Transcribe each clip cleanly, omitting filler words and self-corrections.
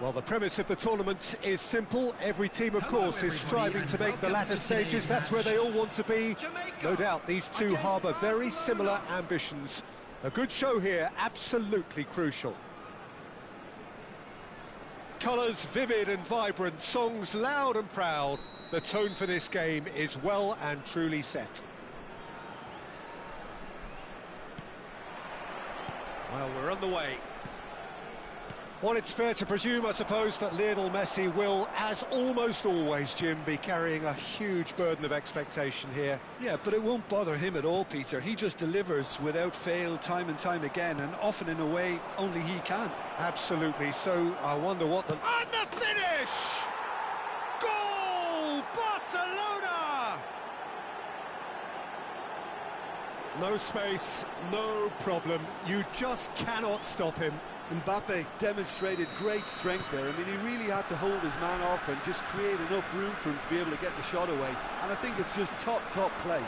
Well, the premise of the tournament is simple. Every team, of course, is striving to make the latter stages. That's where they all want to be. No doubt, these two harbour very similar ambitions. A good show here, absolutely crucial. Colours vivid and vibrant, songs loud and proud. The tone for this game is well and truly set. Well, we're on the way. Well, it's fair to presume, I suppose, that Lionel Messi will, as almost always, Jim, be carrying a huge burden of expectation here. Yeah, but it won't bother him at all, Peter. He just delivers without fail time and time again, and often in a way only he can. Absolutely, so I wonder what the... And the finish! Goal! Barcelona! No space, no problem. You just cannot stop him. Mbappe demonstrated great strength there. I mean, he really had to hold his man off and just create enough room for him to be able to get the shot away. And I think it's just top play.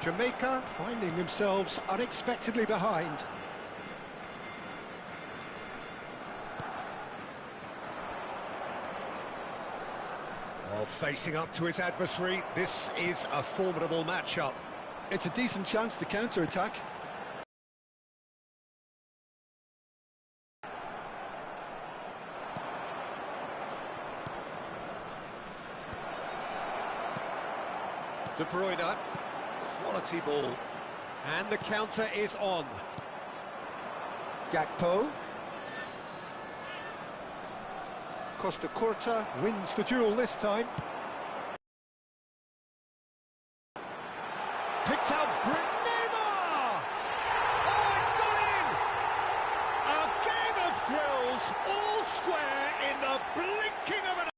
Jamaica finding themselves unexpectedly behind. While facing up to his adversary, this is a formidable matchup. It's a decent chance to counter-attack. De Bruyne, quality ball, and the counter is on. Gakpo. Costa Curta wins the duel this time. Picked out Neymar! Oh, it's gone in! A game of thrills, all square in the blinking of an...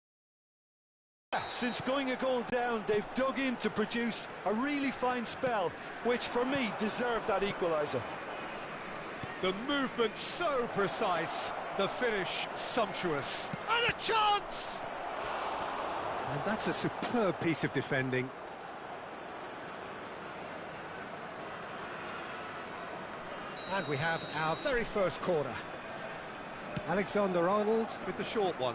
Since going a goal down, they've dug in to produce a really fine spell, which for me deserved that equaliser. The movement so precise, the finish sumptuous. And a chance! And that's a superb piece of defending. And we have our very first corner. Alexander-Arnold with the short one.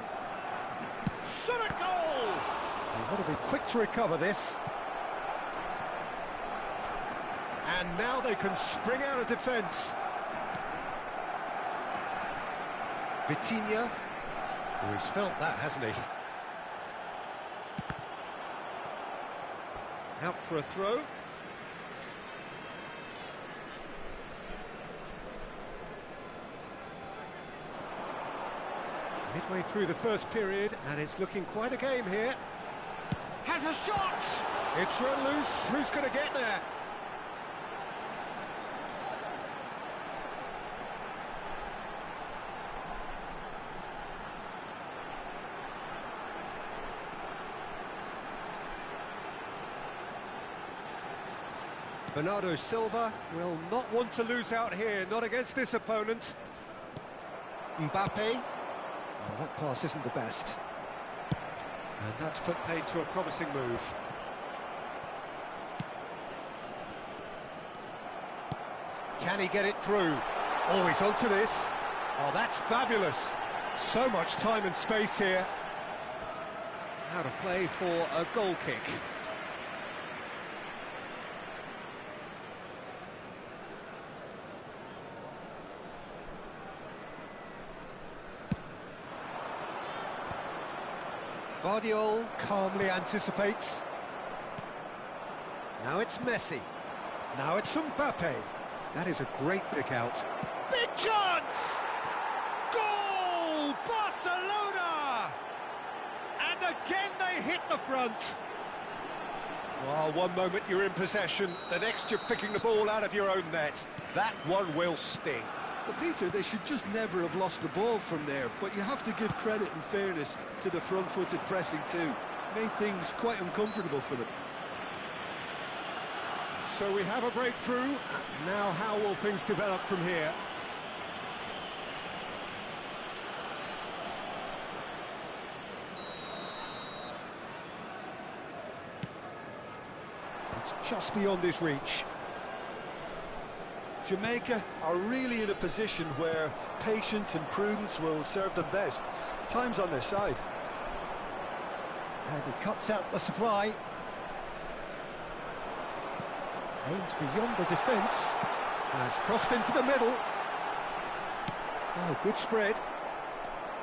Shot a goal! They've got to be quick to recover this. And now they can spring out of defence. Vitinha, oh, he's felt that, hasn't he? Out for a throw. Midway through the first period, and it's looking quite a game here. Has a shot! It's run loose. Who's going to get there? Bernardo Silva will not want to lose out here, not against this opponent. Mbappe. Oh, that pass isn't the best. And that's put paid to a promising move. Can he get it through? Oh, he's onto this. Oh, that's fabulous. So much time and space here. Out of play for a goal kick. Guardiola calmly anticipates. Now it's Messi. Now it's Mbappe. That is a great pick out. Big chance! Goal! Barcelona! And again they hit the front. Well, one moment you're in possession, the next you're picking the ball out of your own net. That one will sting. Well, Peter, they should just never have lost the ball from there, but you have to give credit and fairness to the front-footed pressing too. Made things quite uncomfortable for them. So we have a breakthrough. Now how will things develop from here? It's just beyond his reach. Jamaica are really in a position where patience and prudence will serve them best. Time's on their side. And he cuts out the supply. Aims beyond the defence. Has crossed into the middle. Oh, good spread.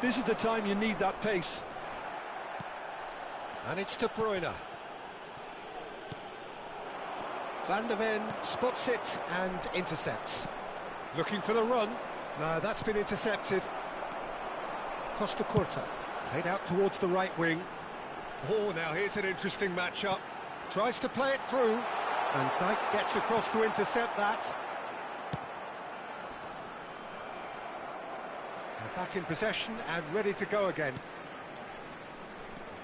This is the time you need that pace. And it's De Bruyne. Van der Ven spots it and intercepts. Looking for the run. No, that's been intercepted. Costa Curta. Played out towards the right wing. Oh, now here's an interesting matchup. Tries to play it through. And Dijk gets across to intercept that. They're back in possession and ready to go again.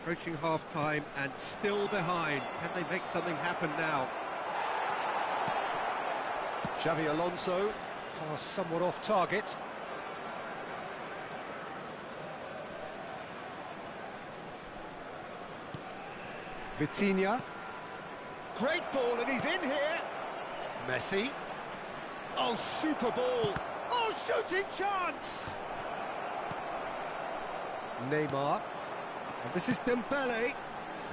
Approaching half-time and still behind. Can they make something happen now? Xavi Alonso, pass somewhat off target. Vitinha. Great ball, and he's in here. Messi. Oh, super ball. Oh, shooting chance! Neymar. And this is Dembele.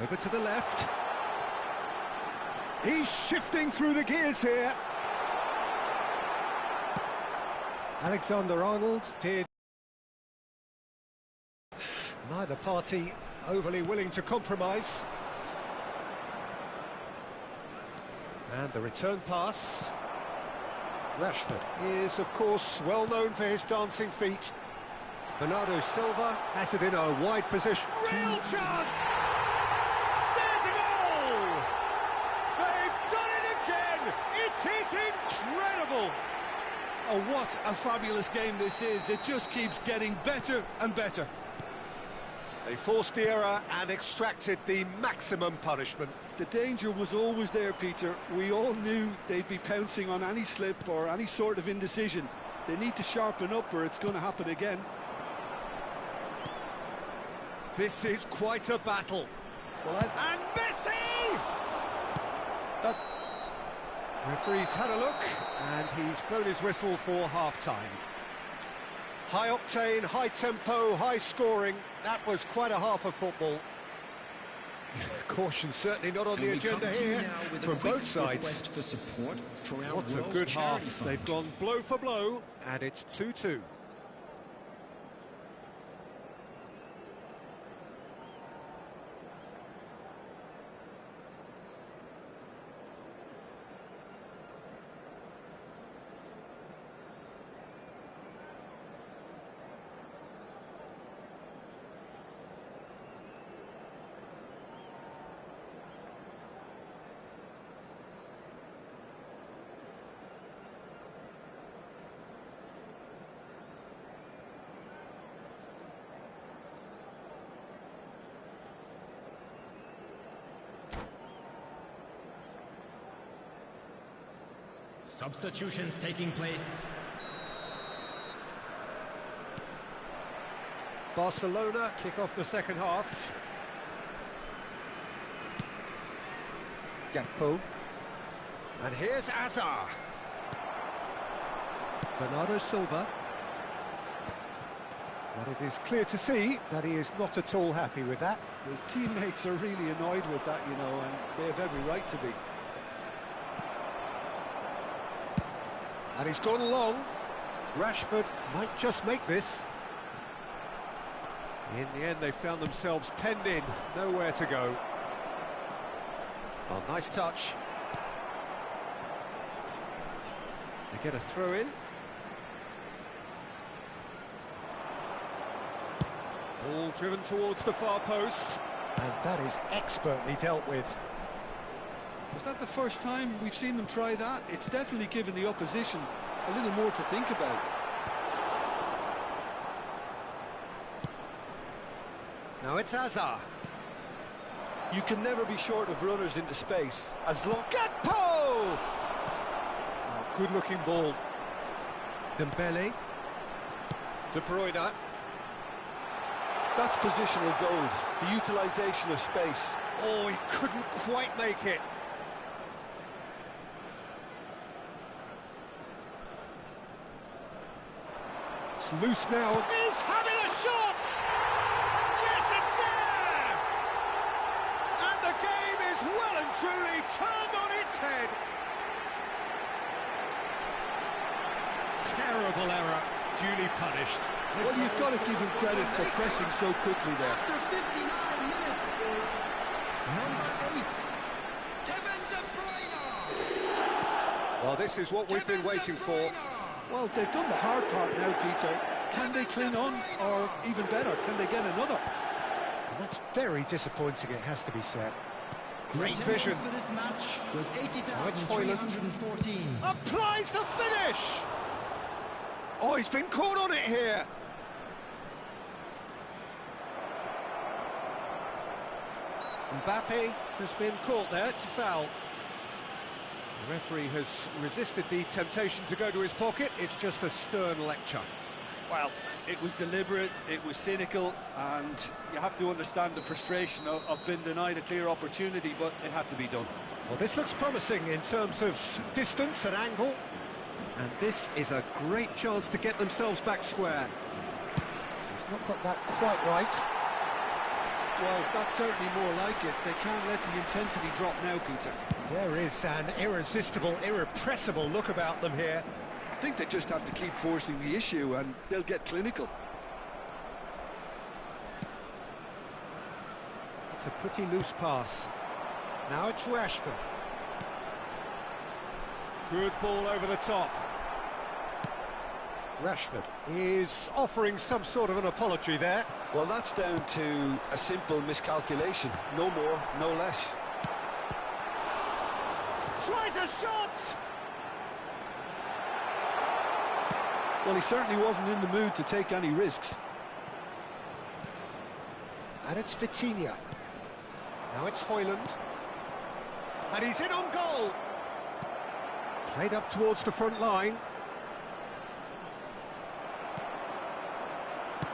Over to the left. He's shifting through the gears here. Alexander-Arnold did. Neither party overly willing to compromise. And the return pass. Rashford is, of course, well known for his dancing feet. Bernardo Silva has it in a wide position. Real chance! There's a goal! They've done it again! It is incredible! Oh, what a fabulous game this is. It just keeps getting better and better. They forced the error and extracted the maximum punishment. The danger was always there, Peter. We all knew they'd be pouncing on any slip or any sort of indecision. They need to sharpen up or it's going to happen again. This is quite a battle. Well, and Messi! Referee's had a look, and he's blown his whistle for half-time. High octane, high tempo, high scoring. That was quite a half of football. Caution certainly not on the agenda here from both sides. What a good half. They've gone blow for blow, and it's 2-2. Substitutions taking place. Barcelona kick off the second half. Gakpo. And here's Azar. Bernardo Silva. But it is clear to see that he is not at all happy with that. His teammates are really annoyed with that, you know, and they have every right to be. And he's gone long. Rashford might just make this. In the end, they found themselves penned in, nowhere to go. Oh, nice touch. They get a throw in. Ball driven towards the far post. And that is expertly dealt with. Is that the first time we've seen them try that? It's definitely given the opposition a little more to think about. Now it's Azar. You can never be short of runners into space. As long... Gakpo! Oh, good-looking ball. Dembele. De Bruyne. That's positional gold. The utilisation of space. Oh, he couldn't quite make it. It's loose now. He's having a shot! Yes, it's there! And the game is well and truly turned on its head. Terrible error, duly punished. Well, you've got to give him credit for pressing so quickly there. After 59 minutes, number 8, Kevin De Bruyne. Well, this is what we've been waiting for. Well, they've done the hard part now, Peter. Can they cling on, or even better, can they get another? And that's very disappointing, it has to be said. Great vision. For this match was Now it's Højlund. 80,314. Applies the finish! Oh, he's been caught on it here. Mbappe has been caught there, it's a foul. The referee has resisted the temptation to go to his pocket, it's just a stern lecture. Well, it was deliberate, it was cynical, and you have to understand the frustration of being denied a clear opportunity, but it had to be done. Well, this looks promising in terms of distance and angle, and this is a great chance to get themselves back square. He's not got that quite right. Well, that's certainly more like it. They can't let the intensity drop now, Peter. There is an irresistible, irrepressible look about them here. I think they just have to keep forcing the issue and they'll get clinical. It's a pretty loose pass. Now it's Rashford. Good ball over the top. Rashford is offering some sort of an apology there. Well, that's down to a simple miscalculation. No more, no less. Tries a shot! Well, he certainly wasn't in the mood to take any risks. And it's Vitinha. Now it's Højlund. And he's in on goal! Played up towards the front line.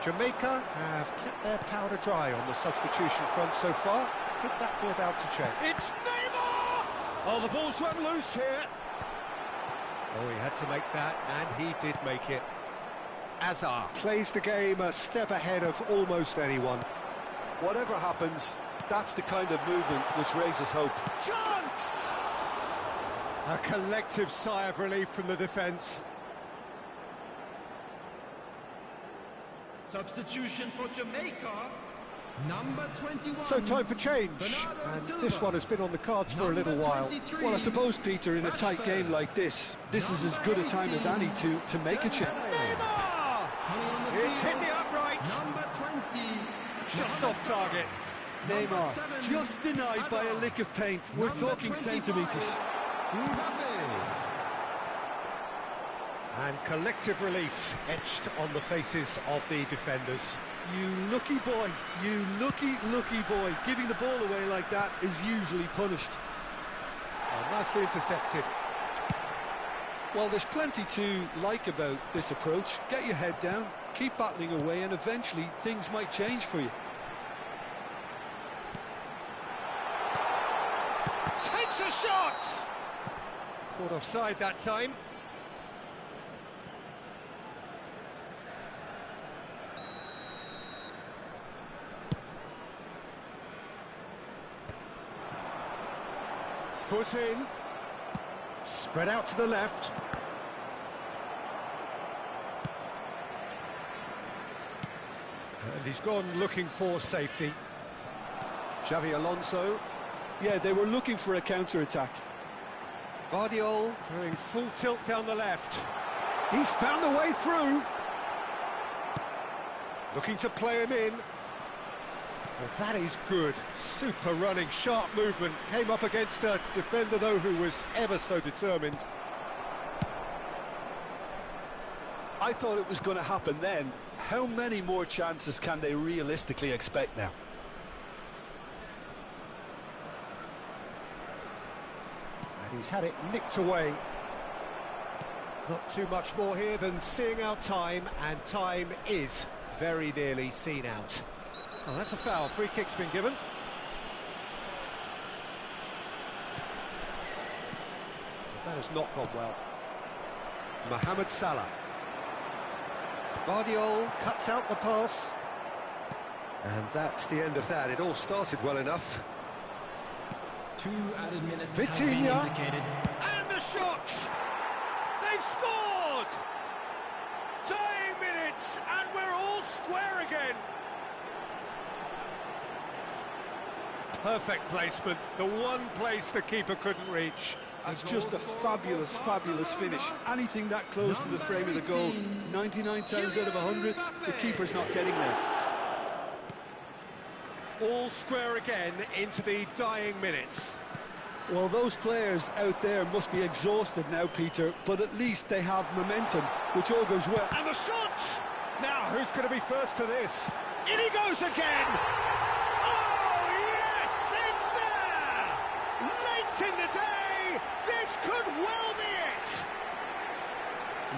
Jamaica have kept their powder dry on the substitution front so far. Could that be about to change? It's Neymar! Oh, the ball's run loose here. Oh, he had to make that, and he did make it. Azar plays the game a step ahead of almost anyone. Whatever happens, that's the kind of movement which raises hope. Chance! A collective sigh of relief from the defence. Substitution for Jamaica, number 21. So time for change, Bernardo and Silva. this one has been on the cards for a little Number while. 23. Well, I suppose, Peter, in a tight game like this is as good a time as any to make a change. Neymar! Coming on the It's hit field, the upright. number 20. Just off target. Neymar, seven, just denied by a lick of paint. We're Number talking 25, centimetres. Mbappe. And collective relief etched on the faces of the defenders. You lucky boy, you lucky boy. Giving the ball away like that is usually punished. Oh, nicely intercepted. Well, there's plenty to like about this approach. Get your head down, keep battling away, and eventually things might change for you. Takes a shot! Caught offside that time. Foot in. Spread out to the left. And he's gone looking for safety. Xavi Alonso. Yeah, they were looking for a counter-attack. Guardiola going full tilt down the left. He's found the way through. Looking to play him in. Well, that is good. Super running, sharp movement. Came up against a defender, though, who was ever so determined. I thought it was going to happen then. How many more chances can they realistically expect now? And he's had it nicked away. Not too much more here than seeing out time, and time is very nearly seen out. Oh, that's a foul. Free kick's been given. That has not gone well. Mohamed Salah. Guardiola cuts out the pass. And that's the end of that. It all started well enough. 2 added minutes have been Vitinha. indicated. And the shot! They've scored! Dying minutes, and we're all square again. Perfect placement, the one place the keeper couldn't reach. That's just a fabulous finish. Anything that close to the frame of the goal, 99 times out of 100, the keeper's not getting there. All square again into the dying minutes. Well, those players out there must be exhausted now, Peter, but at least they have momentum, which all goes well. And the shot! Now, who's going to be first to this? In he goes again! Oh, yes, it's there! Late in the day, this could well be it!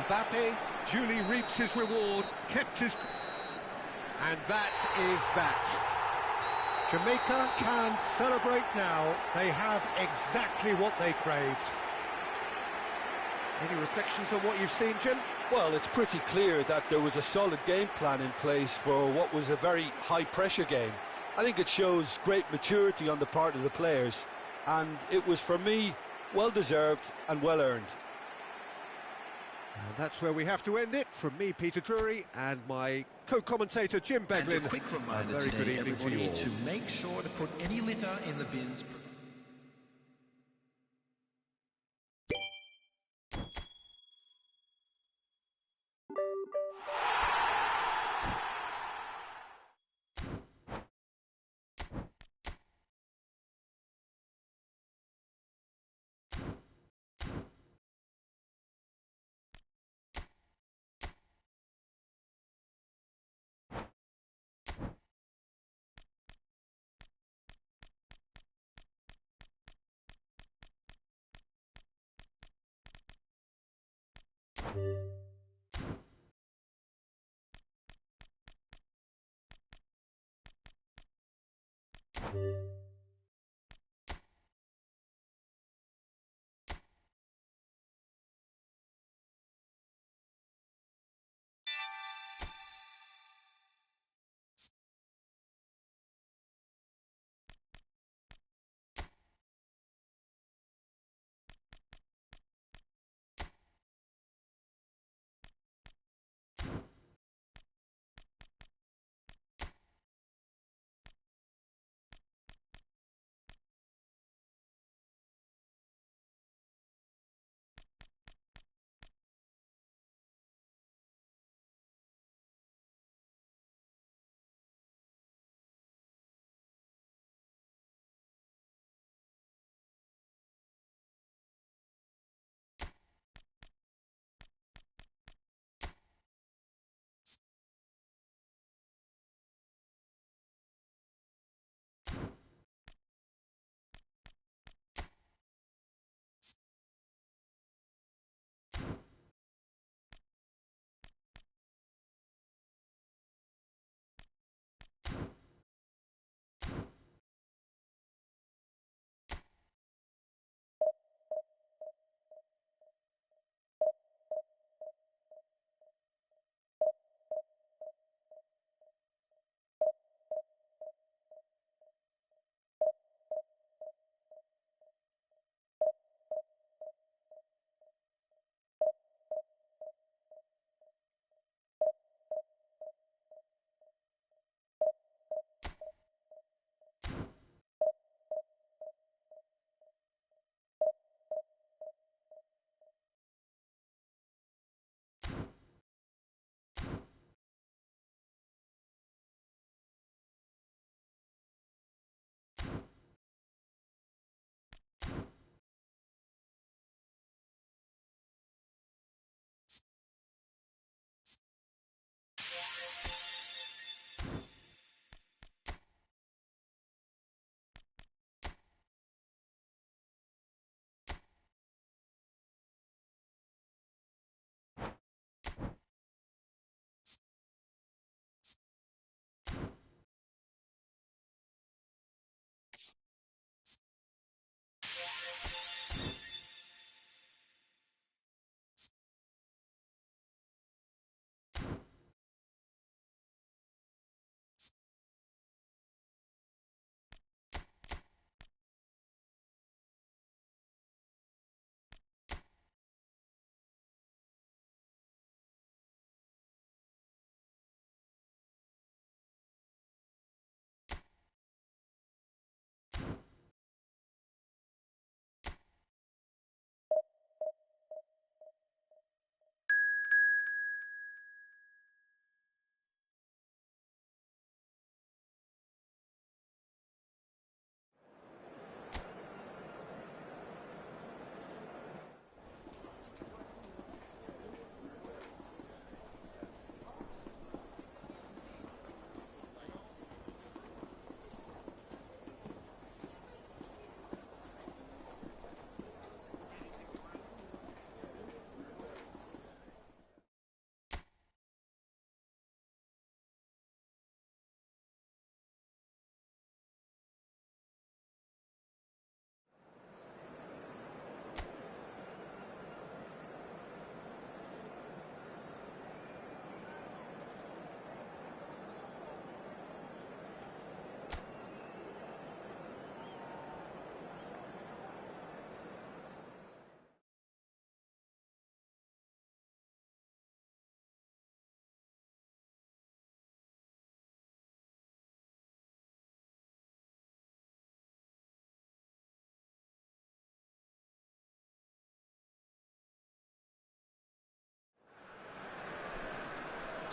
Mbappe duly reaps his reward, kept his... And that is that. Jamaica can celebrate now. They have exactly what they craved. Any reflections on what you've seen, Jim? Well, it's pretty clear that there was a solid game plan in place for what was a very high-pressure game. I think it shows great maturity on the part of the players, and it was, for me, well-deserved and well-earned. And that's where we have to end it. From me, Peter Drury, and my co-commentator, Jim And Beglin. a quick reminder very good today, evening to everybody, you all. to make sure to put any litter in the bins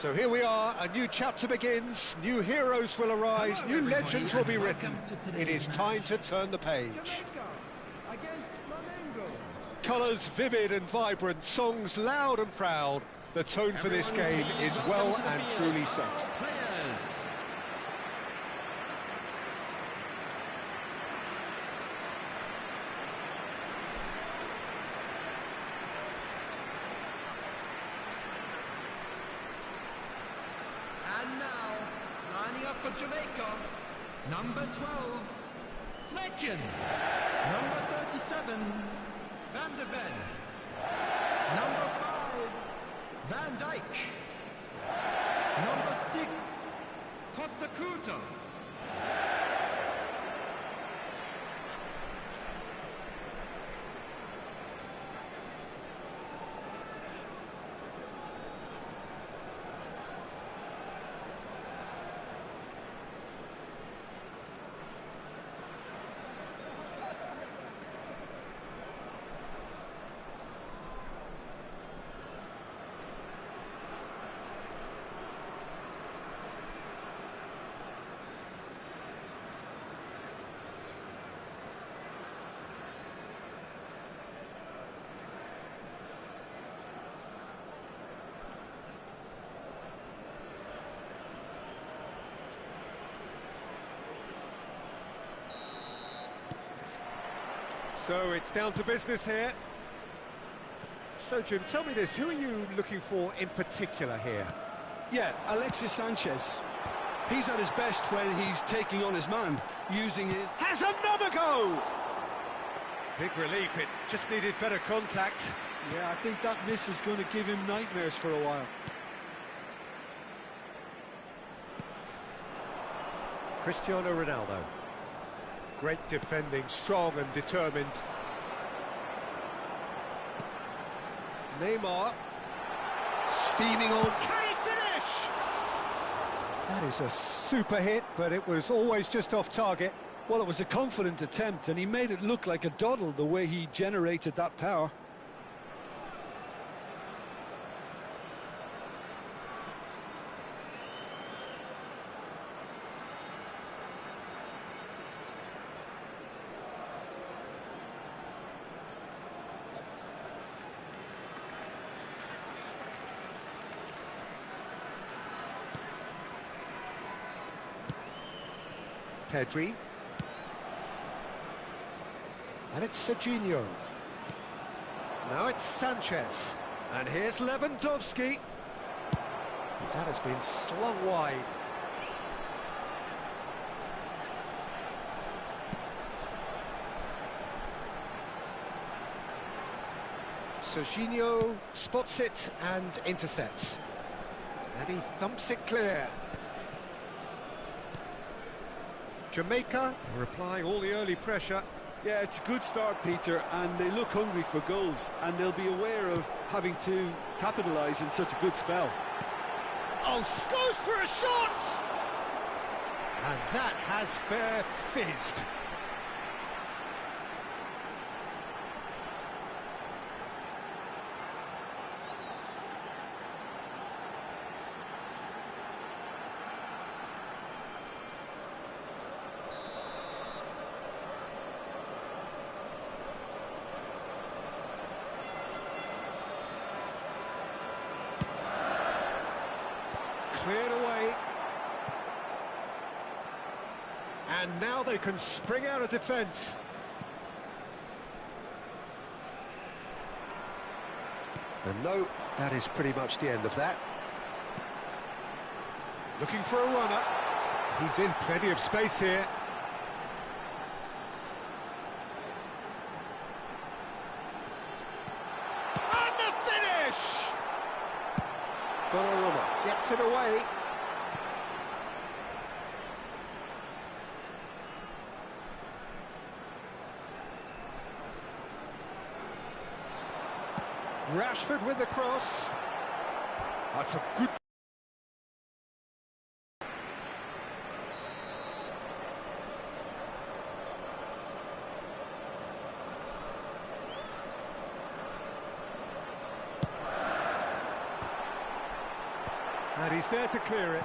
So here we are, a new chapter begins, new heroes will arise, Hello, new everybody, legends will be and written. welcome to today's It is match. time to turn the page. Jamaica against Flamengo. Colours vivid and vibrant, songs loud and proud. The tone for this game is well and truly set. Players. And now, lining up for Jamaica, number 12, Fletchen. Number 37, Van der Ven. Number 5, Van Dijk. Number 6, Costa Curta. So it's down to business here. So Jim, tell me this, who are you looking for in particular here? Yeah, Alexis Sanchez. He's at his best when he's taking on his man, using his... Has another go! Big relief, it just needed better contact. Yeah, I think that miss is going to give him nightmares for a while. Cristiano Ronaldo. Great defending, strong and determined. Neymar. Steaming on. Can he finish? That is a super hit, but it was always just off target. Well, it was a confident attempt, and he made it look like a doddle the way he generated that power. Pedri. And it's Serginho. Now it's Sanchez. And here's Lewandowski. That has been slung wide. Serginho spots it and intercepts. And he thumps it clear. Jamaica replying all the early pressure. Yeah, it's a good start, Peter, and they look hungry for goals, and they'll be aware of having to capitalise in such a good spell. Oh, goes for a shot! And that has fair fizzed. Cleared away. And now they can spring out of defence. And no, that is pretty much the end of that. Looking for a runner. He's in plenty of space here. And the finish! Donnarumma gets it away. Rashford with the cross. That's a good... And he's there to clear it.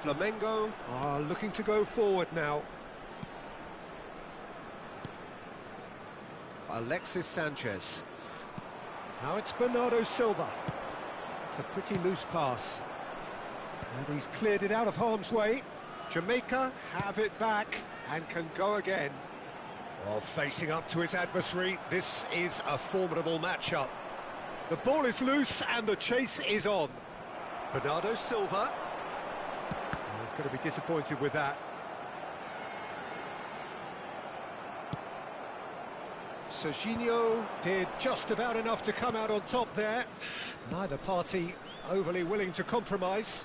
Flamengo are looking to go forward now. Alexis Sanchez. Now it's Bernardo Silva. It's a pretty loose pass. And he's cleared it out of harm's way. Jamaica have it back and can go again. Well, facing up to his adversary, this is a formidable matchup. The ball is loose and the chase is on. Bernardo Silva. He's going to be disappointed with that. Serginho did just about enough to come out on top there. Neither party overly willing to compromise.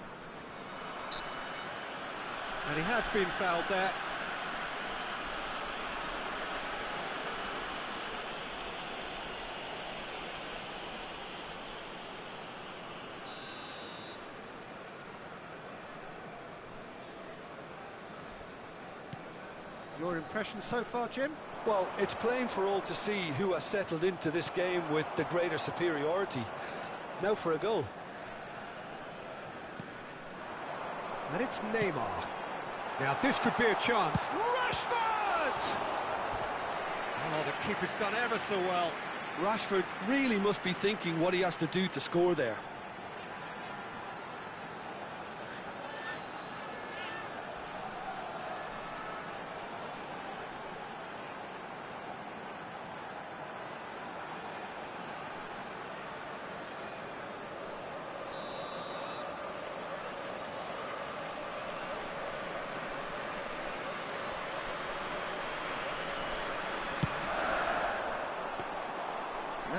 And he has been fouled there. Your impression so far, Jim? Well, it's plain for all to see who has settled into this game with the greater superiority. Now for a goal. And it's Neymar. Now this could be a chance. Rashford! Oh, the keeper's done ever so well. Rashford really must be thinking what he has to do to score there.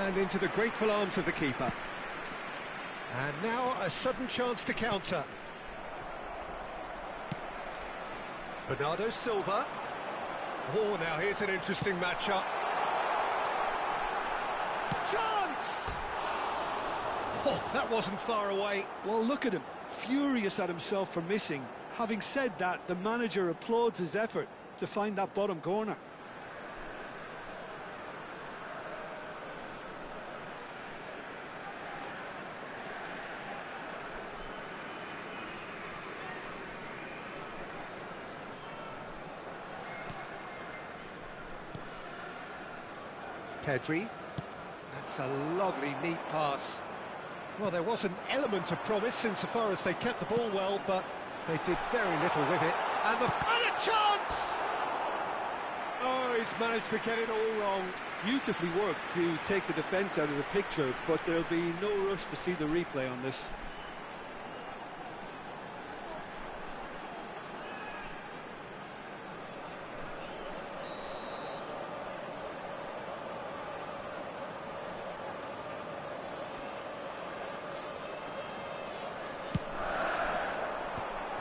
And into the grateful arms of the keeper. And now a sudden chance to counter. Bernardo Silva. Oh, now here's an interesting matchup. Chance! Oh, that wasn't far away. Well, look at him, furious at himself for missing. Having said that, the manager applauds his effort to find that bottom corner. Pedri. That's a lovely, neat pass. Well, there was an element of promise insofar as they kept the ball well, but they did very little with it. And a chance! Oh, he's managed to get it all wrong. Beautifully worked to take the defence out of the picture, but there'll be no rush to see the replay on this.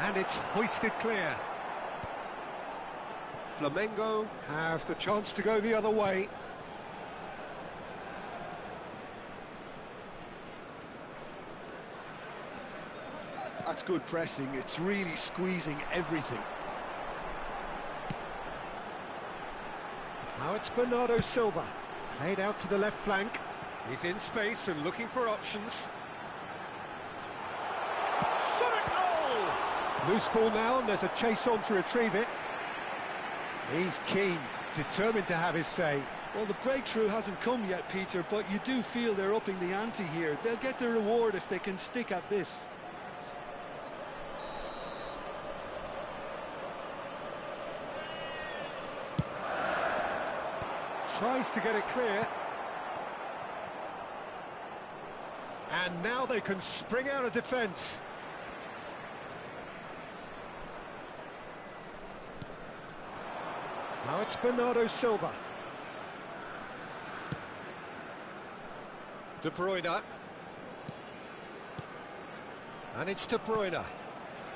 And it's hoisted clear. Flamengo have the chance to go the other way. That's good pressing, it's really squeezing everything. Now it's Bernardo Silva, played out to the left flank. He's in space and looking for options. Shot at goal! Loose ball now, and there's a chase on to retrieve it. He's keen, determined to have his say. Well, the breakthrough hasn't come yet, Peter, but you do feel they're upping the ante here. They'll get the reward if they can stick at this. Tries to get it clear. And now they can spring out of defence. Now it's Bernardo Silva. De Bruyne. And it's De Bruyne.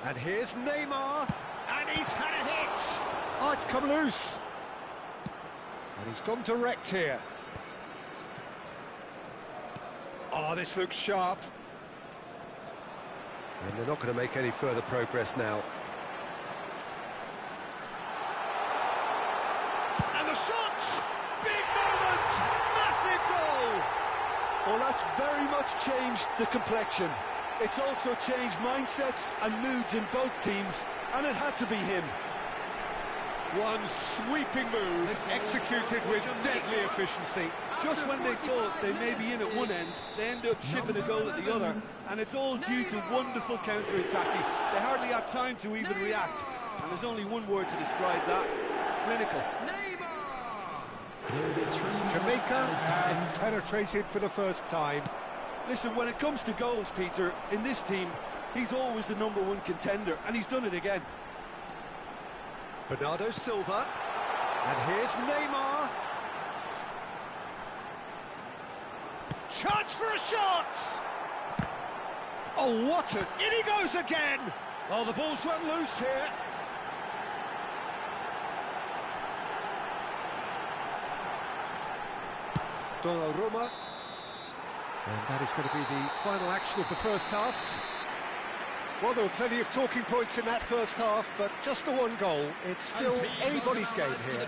And here's Neymar. And he's had a hit. Oh, it's come loose. And he's gone direct here. Oh, this looks sharp. And they're not going to make any further progress now. And the shot! Big moment! Massive goal! Well, that's very much changed the complexion. It's also changed mindsets and moods in both teams, and it had to be him. One sweeping move, executed with deadly efficiency. Just when they thought they may be in at one end, they end up shipping a goal at the other, and it's all due to wonderful counter-attacking. They hardly had time to even react, and there's only one word to describe that: clinical. Jamaica have penetrated for the first time. Listen, when it comes to goals, Peter, in this team, he's always the #1 contender, and he's done it again. Bernardo Silva, and here's Neymar. Chance for a shot! Oh, what a... In he goes again! Oh, the ball's run loose here. Donnarumma. And that is going to be the final action of the first half. Well, there were plenty of talking points in that first half, but just the one goal. It's still anybody's game here.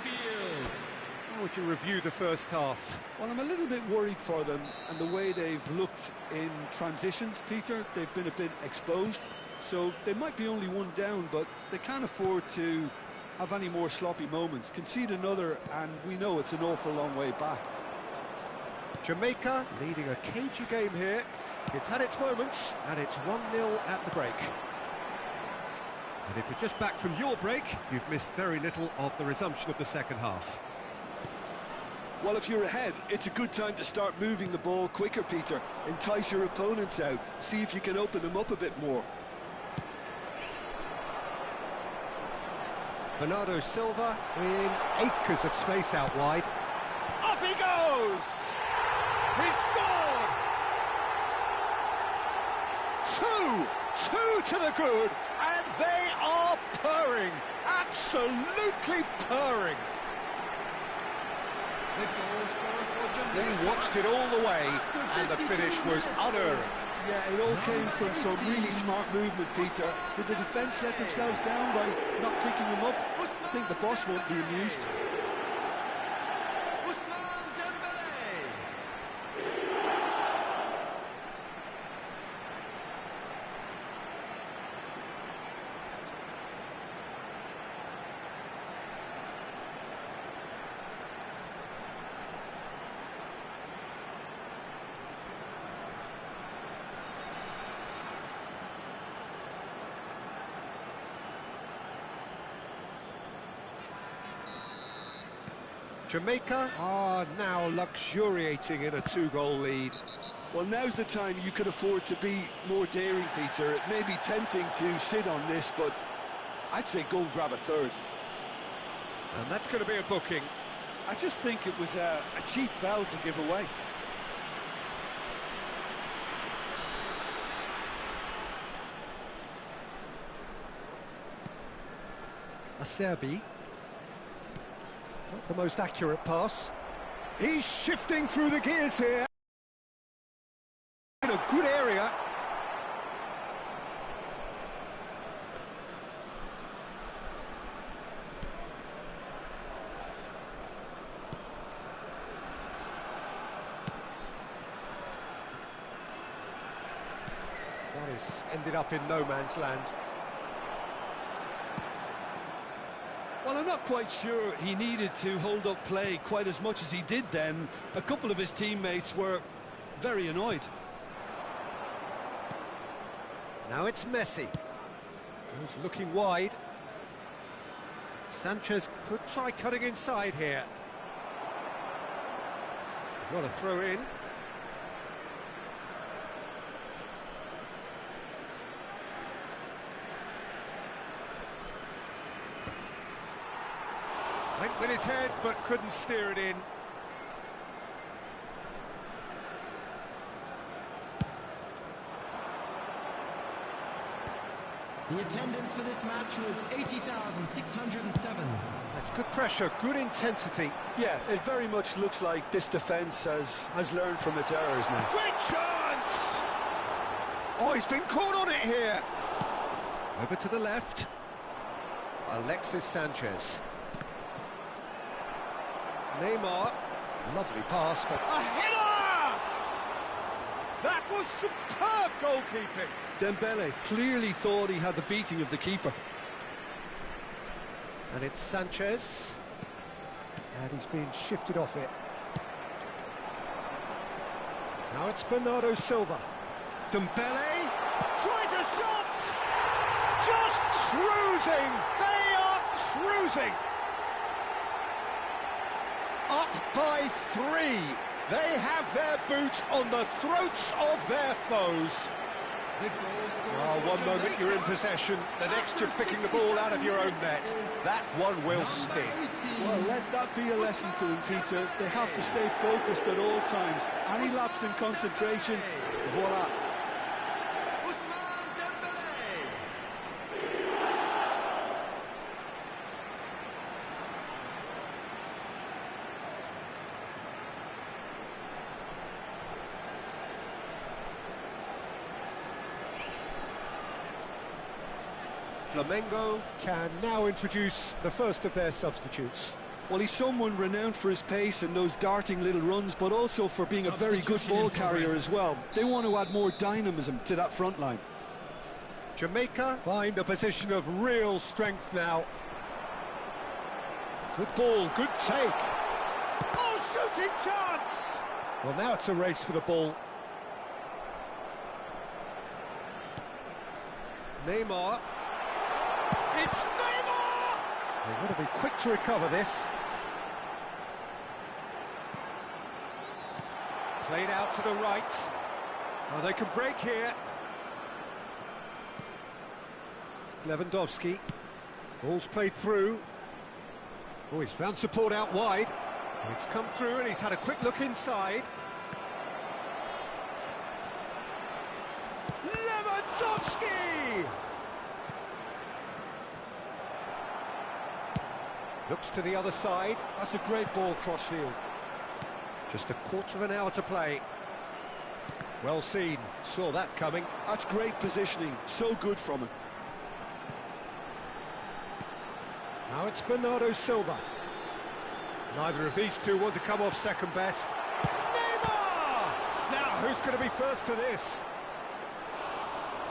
How would you review the first half? Well, I'm a little bit worried for them and the way they've looked in transitions, Peter. They've been a bit exposed, so they might be only one down, but they can't afford to have any more sloppy moments. Concede another, and we know it's an awful long way back. Jamaica leading a cagey game here. It's had its moments, and it's 1-0 at the break. And if you're just back from your break, you've missed very little of the resumption of the second half. Well, if you're ahead, it's a good time to start moving the ball quicker, Peter. Entice your opponents out. See if you can open them up a bit more. Bernardo Silva in acres of space out wide. Up he goes! He's scored! Two to the good, and they are purring, absolutely purring. He watched it all the way, and the finish was unerring. Yeah, it all came from some really smart movement, Peter. Did the defence let themselves down by not picking them up? I think the boss won't be amused. Jamaica are now luxuriating in a 2-goal lead. Well, now's the time you could afford to be more daring, Peter. It may be tempting to sit on this, but I'd say go and grab a third. And that's going to be a booking. I just think it was a cheap foul to give away. Acerbi. Not the most accurate pass. He's shifting through the gears here. In a good area. Morris ended up in no man's land. Well, I'm not quite sure he needed to hold up play quite as much as he did then. A couple of his teammates were very annoyed. Now it's Messi. He's looking wide. Sanchez could try cutting inside here. He's got a throw in. Went with his head, but couldn't steer it in. The attendance for this match was 80,607. That's good pressure, good intensity. Yeah, it very much looks like this defence has learned from its errors now. Great chance! Oh, he's been caught on it here. Over to the left. Alexis Sanchez. Neymar, lovely pass, but a header! That was Oh, superb goalkeeping! Dembele clearly thought he had the beating of the keeper. And it's Sanchez. And he's been shifted off it. Now it's Bernardo Silva. Dembele tries a shot! Just cruising! They are cruising! Up by 3. They have their boot on the throats of their foes. Oh, one moment you're in possession, the next you're picking the ball out of your own net. That one will sting. Well, let that be a lesson to them, Peter. They have to stay focused at all times. Any lapse in concentration, voila. Flamengo can now introduce the first of their substitutes. Well, he's someone renowned for his pace and those darting little runs, but also for being a very good ball carrier as well. They want to add more dynamism to that front line. Jamaica find a position of real strength now. Good ball, good take. Oh, shooting chance! Well, now it's a race for the ball. Neymar. It's Neymar! They've got to be quick to recover this. Played out to the right. Oh, they can break here. Lewandowski. Ball's played through. Oh, he's found support out wide. It's come through and he's had a quick look inside. Lewandowski! Looks to the other side. That's a great ball cross-field. Just a quarter of an hour to play. Well seen. Saw that coming. That's great positioning. So good from him. Now it's Bernardo Silva. Neither of these two want to come off second best. Neymar! Now, who's going to be first to this?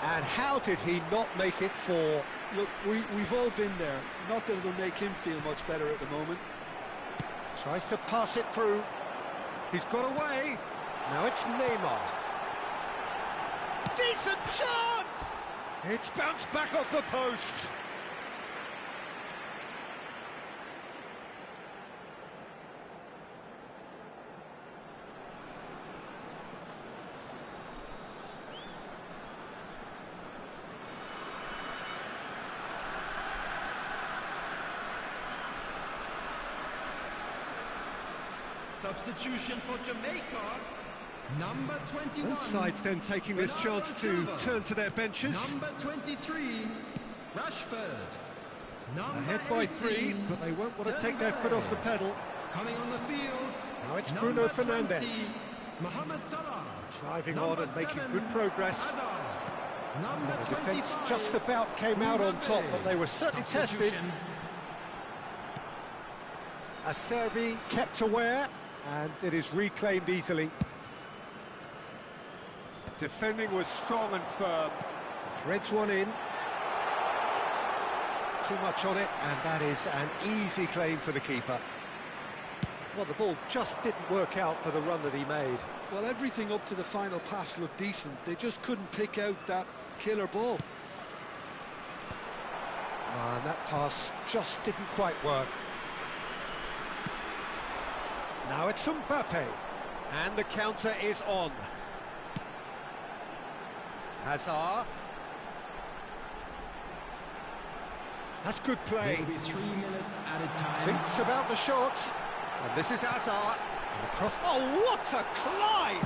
And how did he not make it 4? Look, we've all been there. Not that it'll make him feel much better at the moment. Tries to pass it through. He's got away. Now it's Neymar. Decent chance! It's bounced back off the post. Substitution for Jamaica, number 21. Both sides then taking this chance to turn to their benches. Number 23, Rashford. Number Ahead by 3, 18, but they won't want to take their foot off the pedal. Coming on the field. Now it's number Bruno Fernandes. 20, Mohamed Salah. Driving Number on and making 7, good progress. Hazard. Number The defence 25, just about came out on top, but they were certainly tested. Substitution. Acerbi kept aware, and it is reclaimed easily. Defending was strong and firm. Threads one in. Too much on it, and that is an easy claim for the keeper. Well, the ball just didn't work out for the run that he made. Well, everything up to the final pass looked decent. They just couldn't pick out that killer ball. And that pass just didn't quite work. Now it's Mbappe, and the counter is on. Hazard. That's good play. Will be 3 minutes at a time. Thinks about the shot. And this is Hazard. And the cross. Oh, what a climb!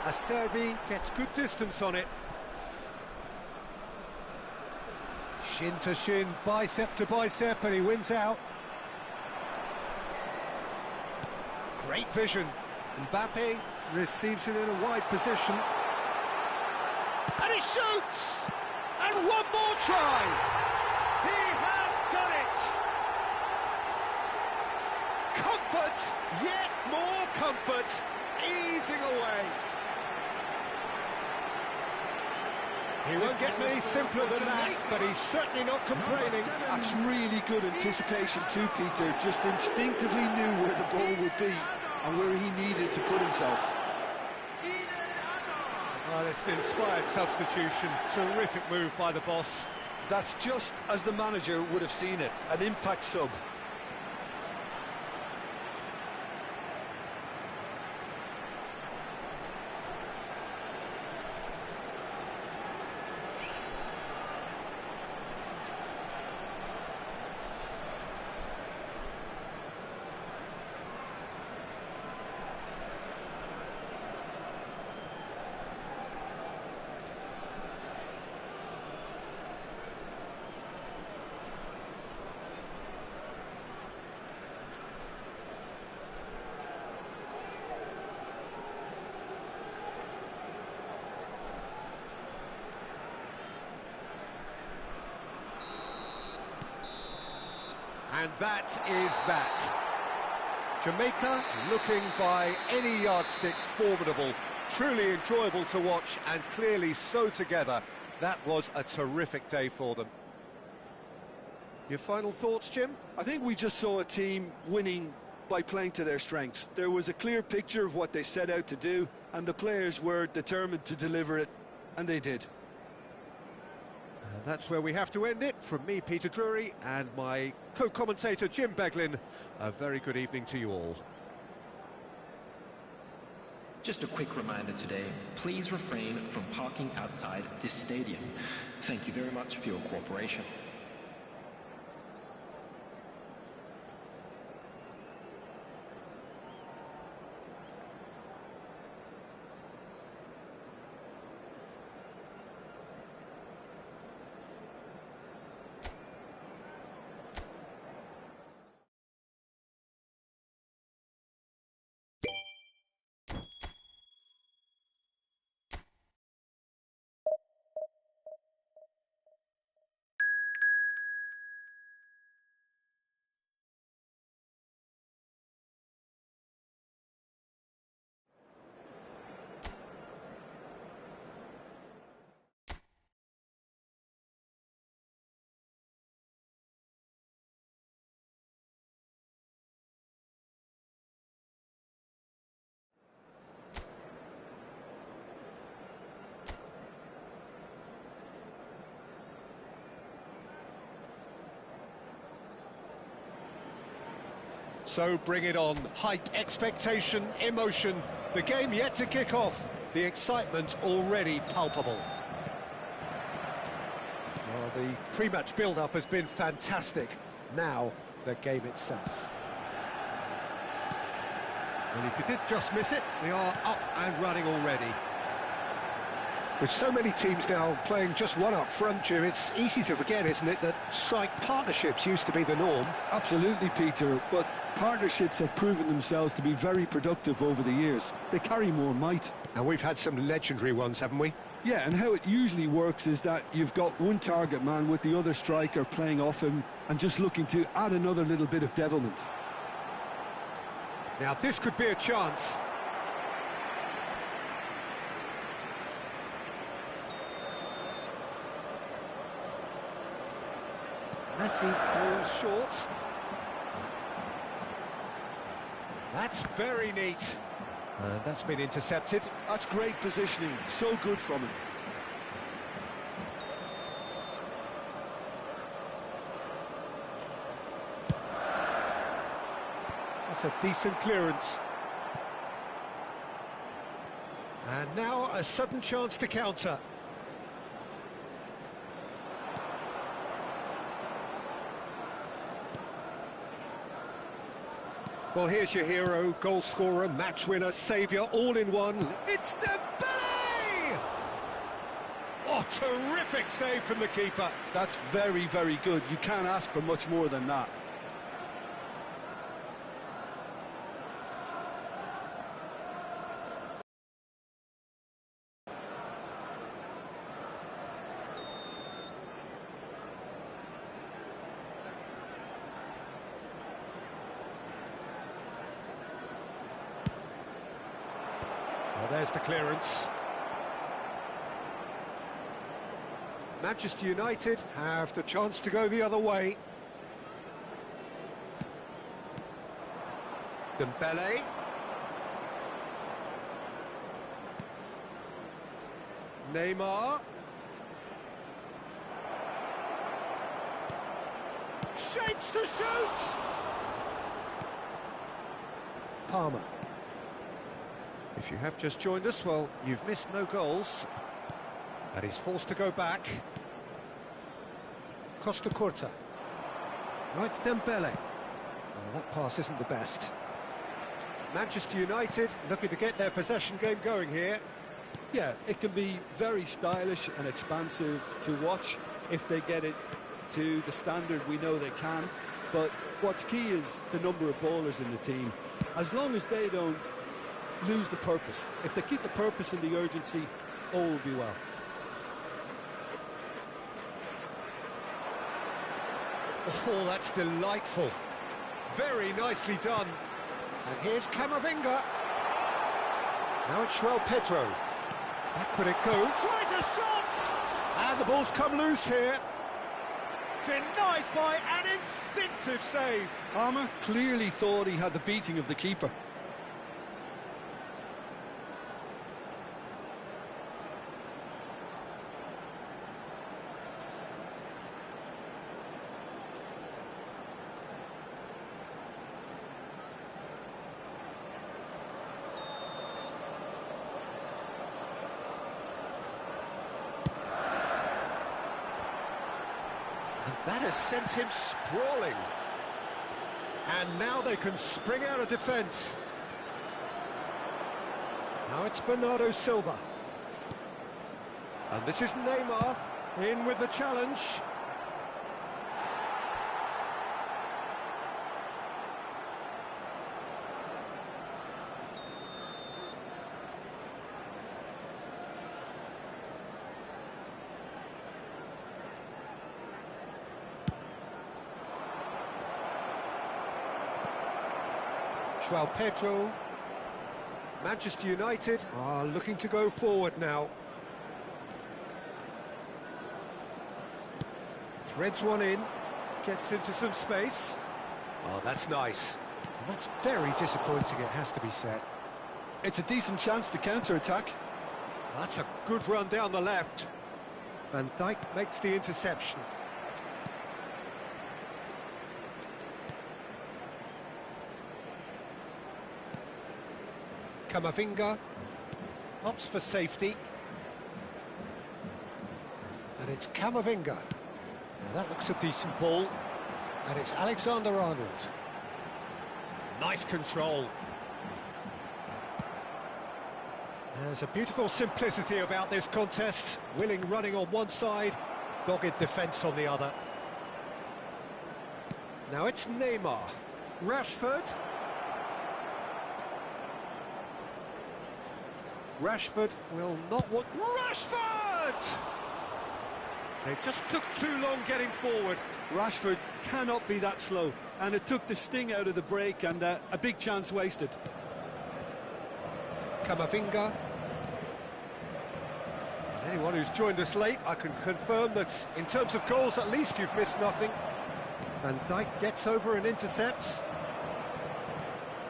Acerbi gets good distance on it. Shin to shin, bicep to bicep, and he wins out. Great vision. Mbappe receives it in a wide position. And he shoots! And one more try! He has done it! Comfort, yet more comfort, easing away. He won't get any simpler than that, but he's certainly not complaining. That's really good anticipation too, Peter. Just instinctively knew where the ball would be and where he needed to put himself. Well, it's an inspired substitution. Terrific move by the boss. That's just as the manager would have seen it, an impact sub. And that is that. Jamaica looking by any yardstick formidable, truly enjoyable to watch and clearly so together. That was a terrific day for them. Your final thoughts, Jim? I think we just saw a team winning by playing to their strengths. There was a clear picture of what they set out to do, and the players were determined to deliver it, and they did. And that's where we have to end it. From me, Peter Drury, and my co-commentator, Jim Beglin, a very good evening to you all. Just a quick reminder today, please refrain from parking outside this stadium. Thank you very much for your cooperation. So bring it on. Hype, expectation, emotion. The game yet to kick off. The excitement already palpable. Well, the pre-match build-up has been fantastic. Now, the game itself. Well, if you did just miss it, we are up and running already. With so many teams now playing just one up front, Jim, it's easy to forget, isn't it, that strike partnerships used to be the norm. Absolutely, Peter, but partnerships have proven themselves to be very productive over the years. They carry more might. And we've had some legendary ones, haven't we? Yeah, and how it usually works is that you've got one target man with the other striker playing off him and just looking to add another little bit of devilment. Now, this could be a chance. Messi goes short. That's very neat. That's been intercepted. That's great positioning, so good from him. That's a decent clearance. And now a sudden chance to counter. Well, here's your hero, goal scorer, match winner, saviour, all in one. It's Dembele! Oh, terrific save from the keeper. That's very, very good. You can't ask for much more than that. Well, there's the clearance. Manchester United have the chance to go the other way. Dembele. Neymar. Shapes to shoot! Palmer. If you have just joined us, well, you've missed no goals. And he's forced to go back. Costa Curta. Now it's Dembele. Oh, that pass isn't the best. Manchester United looking to get their possession game going here. Yeah, it can be very stylish and expansive to watch if they get it to the standard we know they can. But what's key is the number of ballers in the team. As long as they don't lose the purpose, if they keep the purpose and the urgency, all will be well. Oh, that's delightful. Very nicely done. And here's Camavinga. Now it's João Pedro. Back when it goes. Tries a shot! And the ball's come loose here. Denied by an instinctive save. Palmer clearly thought he had the beating of the keeper. And that has sent him sprawling. And now they can spring out of defence. Now it's Bernardo Silva. And this is Neymar, in with the challenge. João Pedro. Manchester United are looking to go forward now. Threads one in, gets into some space. Oh, that's nice. And that's very disappointing, it has to be said. It's a decent chance to counter-attack. That's a good run down the left. Van Dijk makes the interception. Camavinga opts for safety. And it's Camavinga. Now that looks a decent ball. And it's Alexander-Arnold. Nice control. There's a beautiful simplicity about this contest. Willing running on one side, dogged defence on the other. Now it's Neymar. Rashford. Rashford will not want... Rashford! They just took too long getting forward. Rashford cannot be that slow, and it took the sting out of the break, and a big chance wasted. Camavinga. Anyone who's joined us late, I can confirm that in terms of goals, at least you've missed nothing. Van Dijk gets over and intercepts.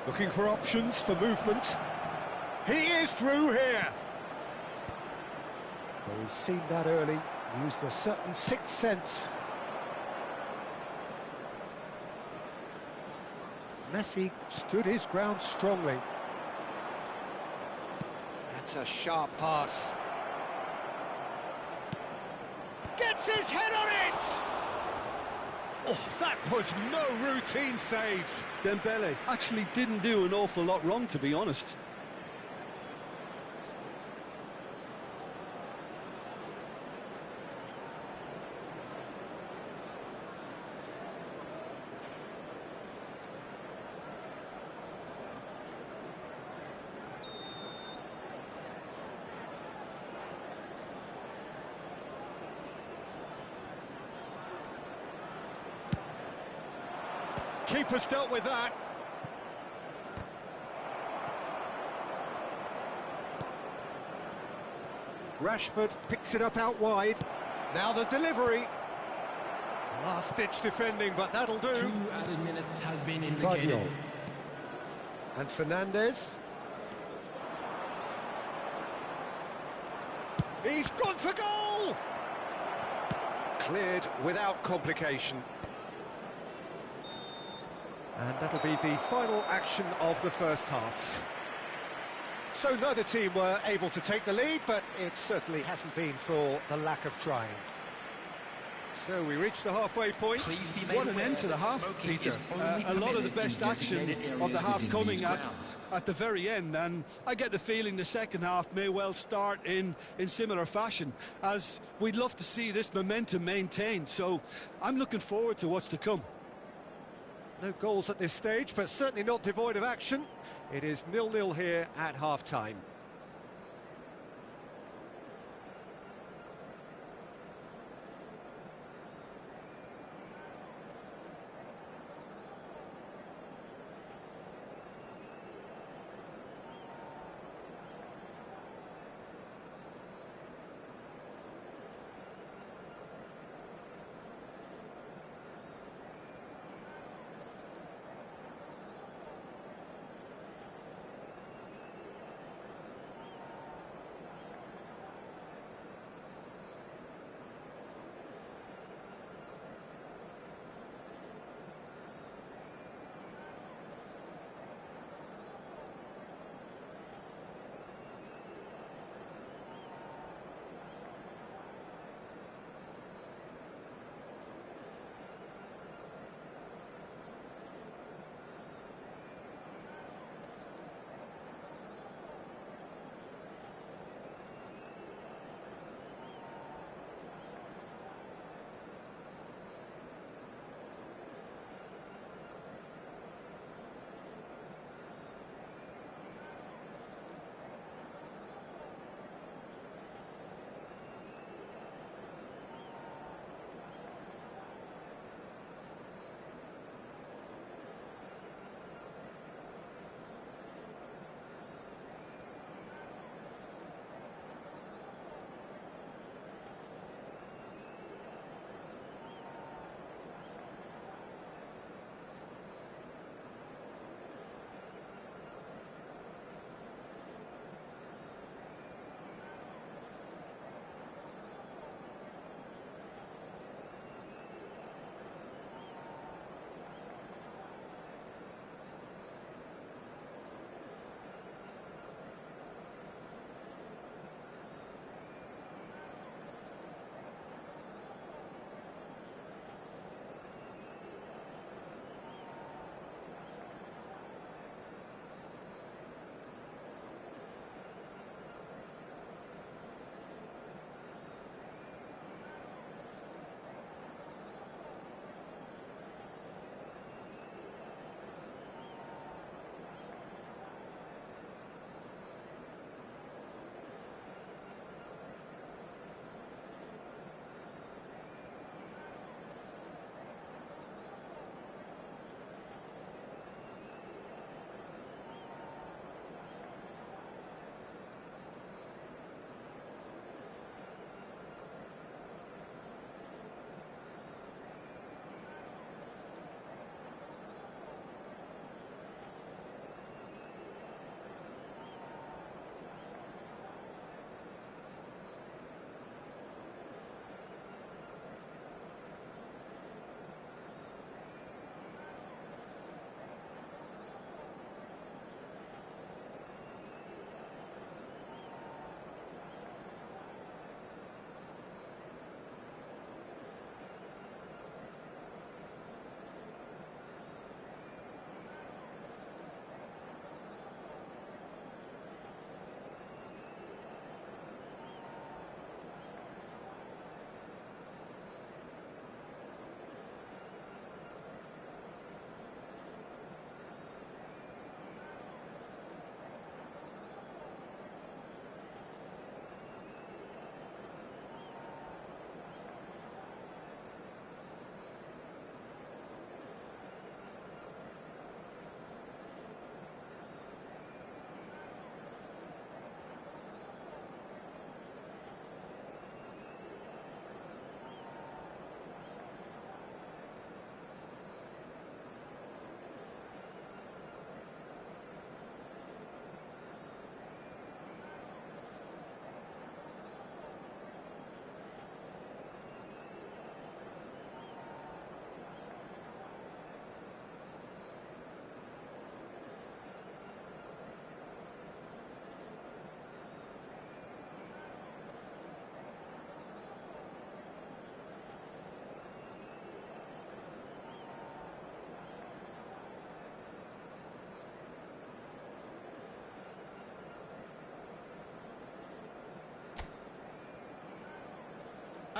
Looking for options for movement. He is through here. Well, he's seen that early, used a certain sixth sense. Messi stood his ground strongly. That's a sharp pass. Gets his head on it! Oh, that was no routine save. Dembele actually didn't do an awful lot wrong, to be honest. Keeper's dealt with that. Rashford picks it up out wide. Now the delivery. Last-ditch defending, but that'll do. 2 added minutes has been indicated. And Fernandez. He's gone for goal! Cleared without complication. And that'll be the final action of the first half. So neither team were able to take the lead, but it certainly hasn't been for the lack of trying. So we reach the halfway point. What an end to the half, Peter. A lot of the best action of the half coming at the very end, and I get the feeling the second half may well start in similar fashion, as we'd love to see this momentum maintained. So I'm looking forward to what's to come. No goals at this stage, but certainly not devoid of action. It is 0-0 here at half-time.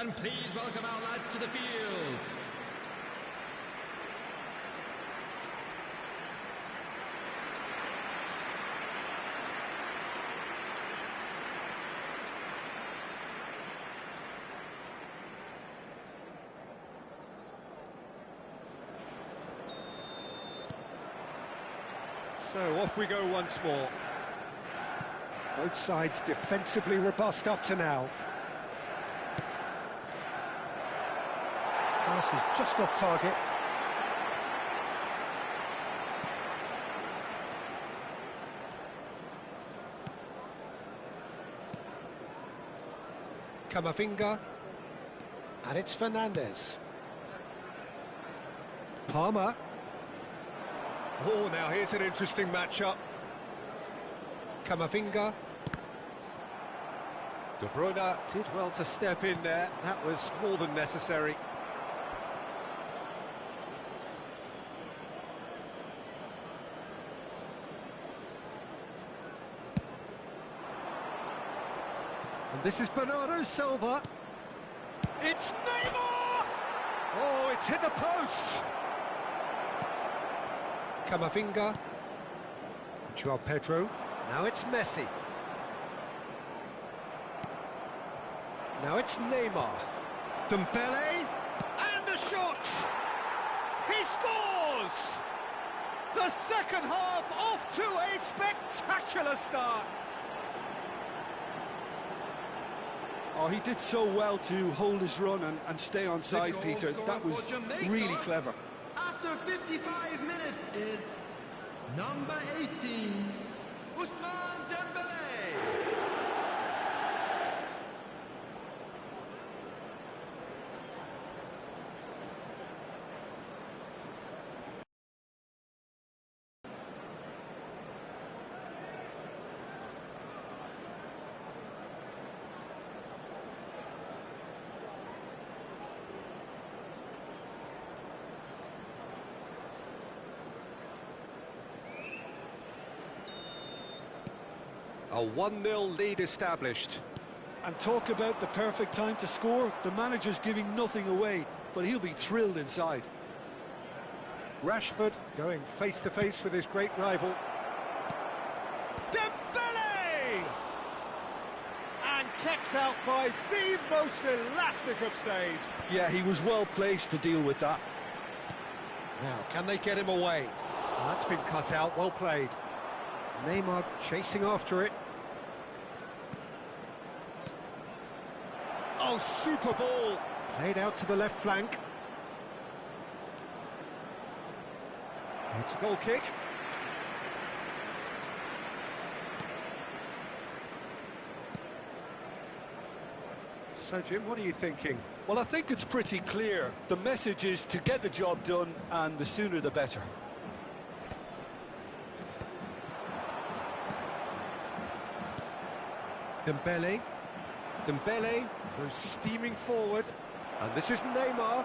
And please welcome our lads to the field. So off we go once more. Both sides defensively robust up to now. Pass is just off target. Camavinga. And it's Fernandez. Palmer. Oh, now here's an interesting matchup. Camavinga. De Bruyne did well to step in there. That was more than necessary. And this is Bernardo Silva. It's Neymar! Oh, it's hit the post! Camavinga. Joao Pedro. Now it's Messi. Now it's Neymar. Dembele. And the shot! He scores! The second half off to a spectacular start. Oh, he did so well to hold his run and stay on side, Peter. That was really clever. After 55 minutes is number 18, Ousmane Dembele. A 1-0 lead established. And talk about the perfect time to score. The manager's giving nothing away, but he'll be thrilled inside. Rashford going face-to-face with his great rival. Dembele! And kept out by the most elastic of saves. Yeah, he was well placed to deal with that. Now, can they get him away? Well, that's been cut out, well played. Neymar chasing after it. Oh, super ball! Played out to the left flank. It's a goal kick. So, Jim, what are you thinking? Well, I think it's pretty clear. The message is to get the job done, and the sooner the better. Dembele. Dembele goes steaming forward. And this is Neymar.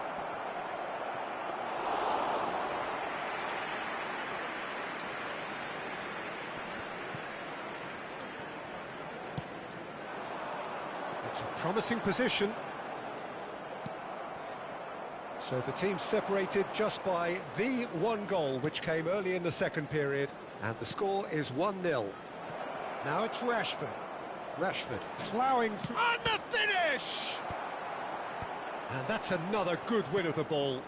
It's a promising position. So the team separated just by the one goal, which came early in the second period. And the score is 1-0. Now it's Rashford. Rashford ploughing through. And the finish! And that's another good win of the ball.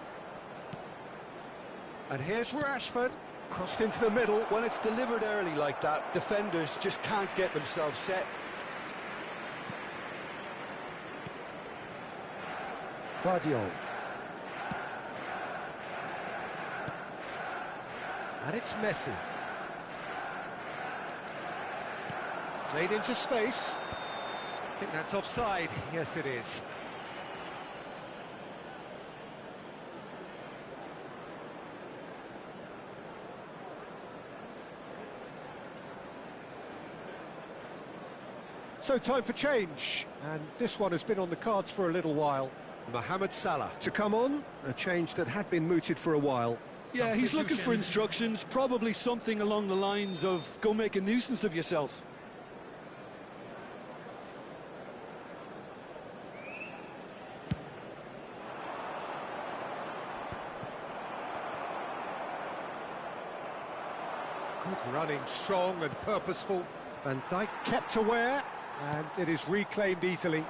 And here's Rashford, crossed into the middle. When it's delivered early like that, defenders just can't get themselves set. Vardiol. And it's Messi. Played into space. I think that's offside. Yes, it is. So time for change, and this one has been on the cards for a little while. Mohamed Salah to come on, a change that had been mooted for a while. Yeah, he's looking for instructions, probably something along the lines of go make a nuisance of yourself. Good running, strong and purposeful. Van Dijk kept aware, and it is reclaimed easily.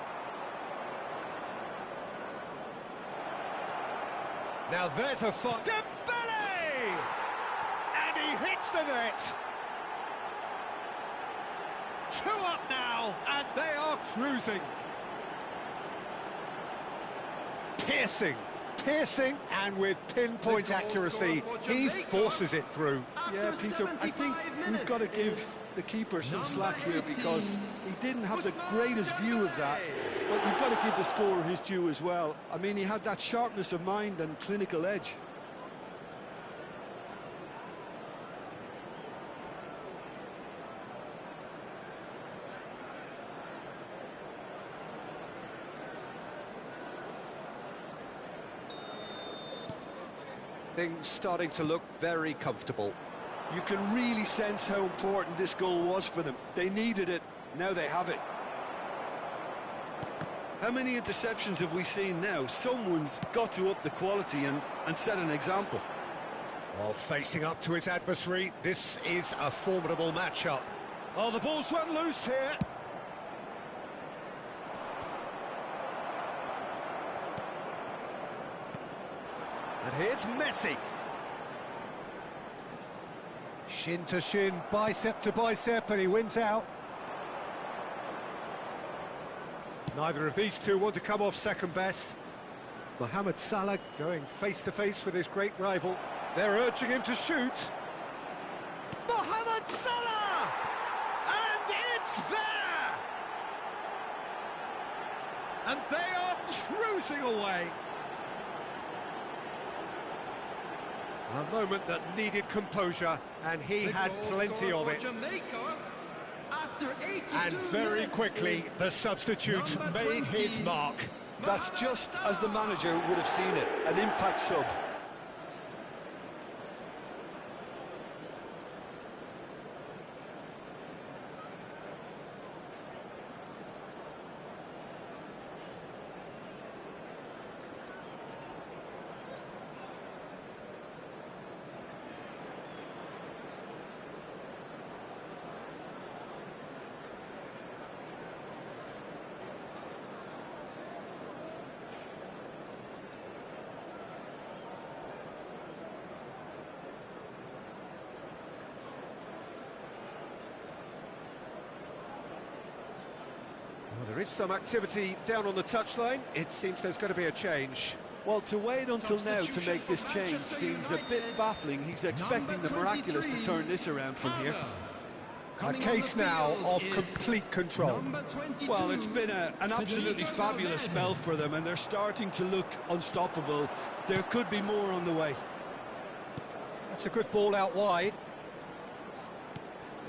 Now there's a fun. Dembele! And he hits the net. 2 up now, and they are cruising. Piercing, and with pinpoint accuracy, he forces it through. Yeah, Peter, I think we've got to give the keeper some slack here because he didn't have the greatest view of that. But you've got to give the scorer his due as well. I mean, he had that sharpness of mind and clinical edge. Things starting to look very comfortable. You can really sense how important this goal was for them. They needed it, now they have it. How many interceptions have we seen now? Someone's got to up the quality and set an example. Oh, facing up to his adversary, this is a formidable matchup. Oh, the ball's run loose here. And here's Messi. Shin to shin, bicep to bicep, and he wins out. Neither of these two want to come off second best. Mohamed Salah going face-to-face with his great rival. They're urging him to shoot. Mohamed Salah! And it's there! And they are cruising away. A moment that needed composure, and he had plenty of it. And very quickly, the substitute made his mark. That's just as the manager would have seen it, an impact sub. Well, there is some activity down on the touchline. It seems there's going to be a change. Well, to wait until now to make this change seems a bit baffling. He's expecting the miraculous to turn this around from here. A case now of complete control. Well, it's been an absolutely fabulous spell for them, and they're starting to look unstoppable. There could be more on the way. That's a good ball out wide.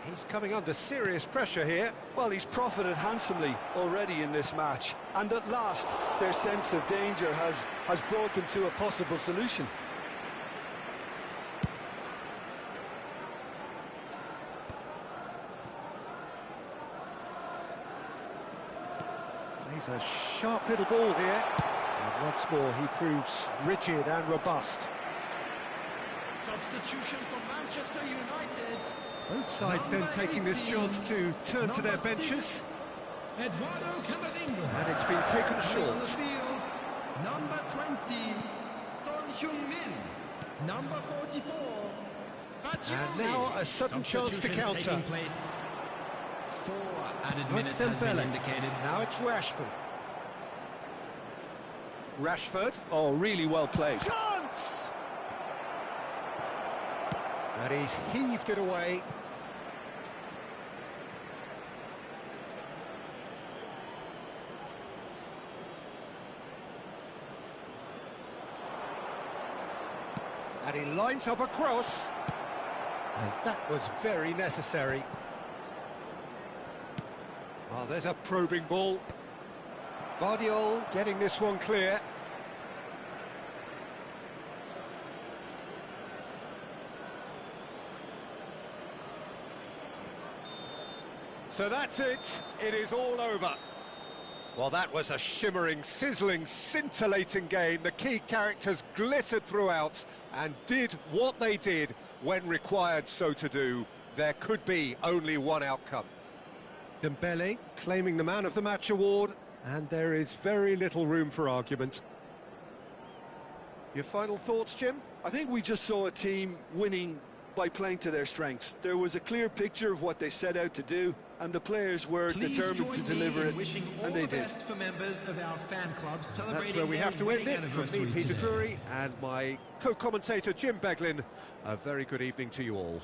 He's coming under serious pressure here. Well, he's profited handsomely already in this match, and at last their sense of danger has brought them to a possible solution. He's a sharp little ball here. And once more he proves rigid and robust. Substitution for Manchester United. Both sides then taking this chance to turn to their benches. Eduardo Camavinga. And it's been taken short. Field, number 20, Son Heung-min. Number 44, And now a sudden chance to counter. 4 added Now it's minutes has been Dembele. indicated. Now it's Rashford. Rashford. Oh, really well played. Chance! And he's heaved it away. And he lines up a cross. And that was very necessary. Well, there's a probing ball. Vardiol getting this one clear. So that's it. It is all over. Well, that was a shimmering, sizzling, scintillating game. The key characters glittered throughout and did what they did when required so to do. There could be only one outcome. Dembele claiming the Man of the Match award, and there is very little room for argument. Your final thoughts, Jim? I think we just saw a team winning by playing to their strengths. There was a clear picture of what they set out to do, and the players were determined to deliver it, and they did. For members of our fan club That's where we have to end it. From me, Peter Drury, and my co-commentator, Jim Beglin, a very good evening to you all.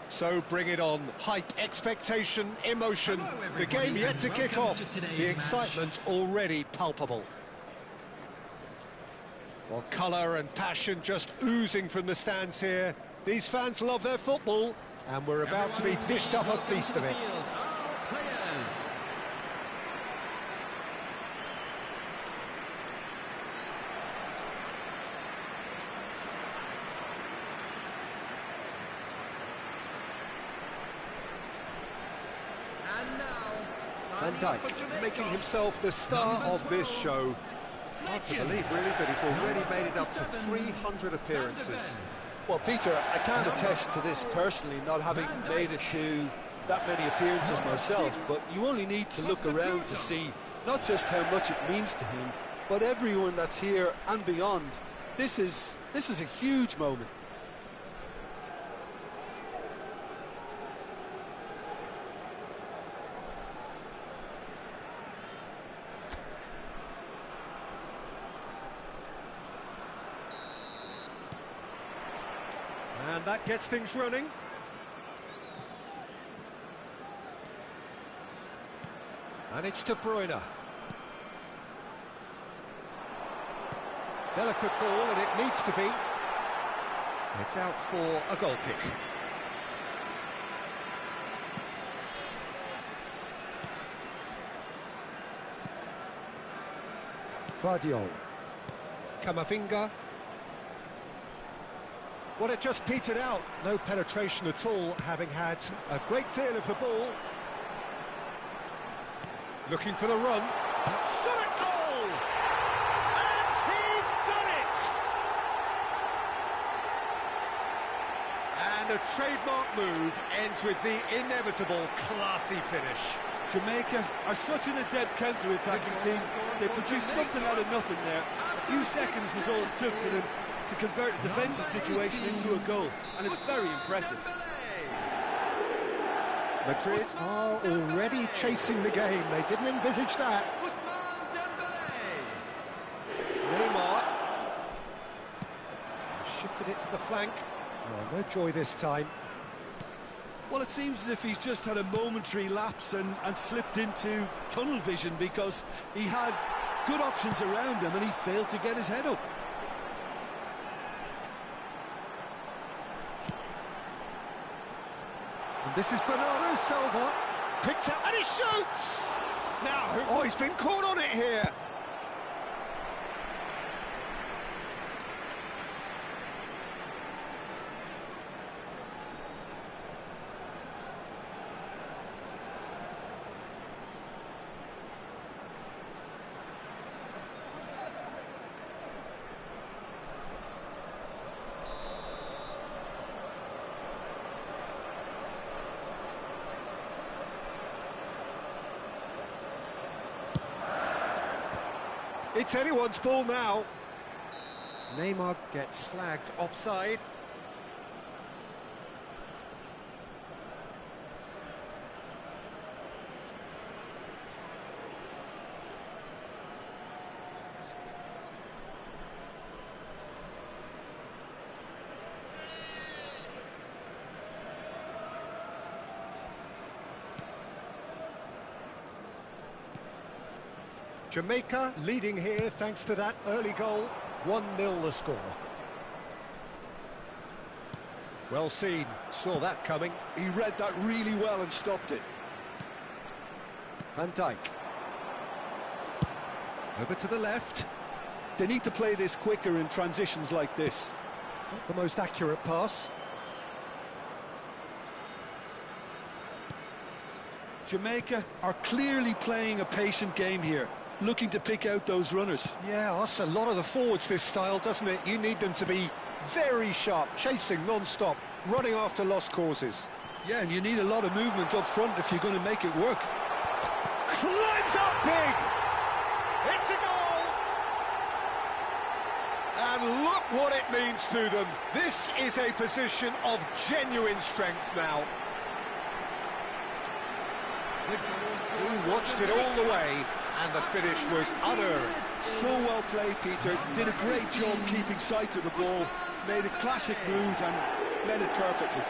So bring it on. Hype, expectation, emotion. Hello, The game yet to kick welcome off. to today's The match. excitement already palpable. Well, colour and passion just oozing from the stands here. These fans love their football, and we're about to be dished up a feast of it. Van Dijk making himself the star of this show. Hard to believe, really, that he's already made it up to 300 appearances. Well, Peter, I can't attest to this personally, not having made it to that many appearances myself, but you only need to look around to see not just how much it means to him, but everyone that's here and beyond. This is a huge moment. And that gets things running. And it's De Bruyne. Delicate ball, and it needs to be. It's out for a goal kick. Vardiol. Camavinga. Well, it just petered out. No penetration at all, having had a great deal of the ball. Looking for the run. Shot at goal! And he's done it! And a trademark move ends with the inevitable classy finish. Jamaica are such an adept counter-attacking team. They produced something out of nothing there. A few seconds was all it took for them to convert a defensive situation into a goal, and it's very impressive. Madrid are already chasing the game. They didn't envisage that. Neymar shifted it to the flank. Oh, no joy this time. Well, it seems as if he's just had a momentary lapse and slipped into tunnel vision, because he had good options around him and he failed to get his head up. And this is Bernardo Silva. Picks out and he shoots! Now, oh, he's been caught on it here. It's anyone's ball now. Neymar gets flagged offside. Jamaica leading here thanks to that early goal. 1-0 the score. Well seen, saw that coming. He read that really well and stopped it. Van Dijk. Over to the left. They need to play this quicker in transitions like this. Not the most accurate pass. Jamaica are clearly playing a patient game here, looking to pick out those runners. Yeah, that's a lot of the forwards, this style, doesn't it? You need them to be very sharp, chasing non-stop, running after lost causes. Yeah, and you need a lot of movement up front if you're going to make it work. Climbs up big! It's a goal! And look what it means to them. This is a position of genuine strength now. He watched it all the way, and the finish was unerring. So well played, Peter. Did a great job keeping sight of the ball, made a classic move and led it perfectly.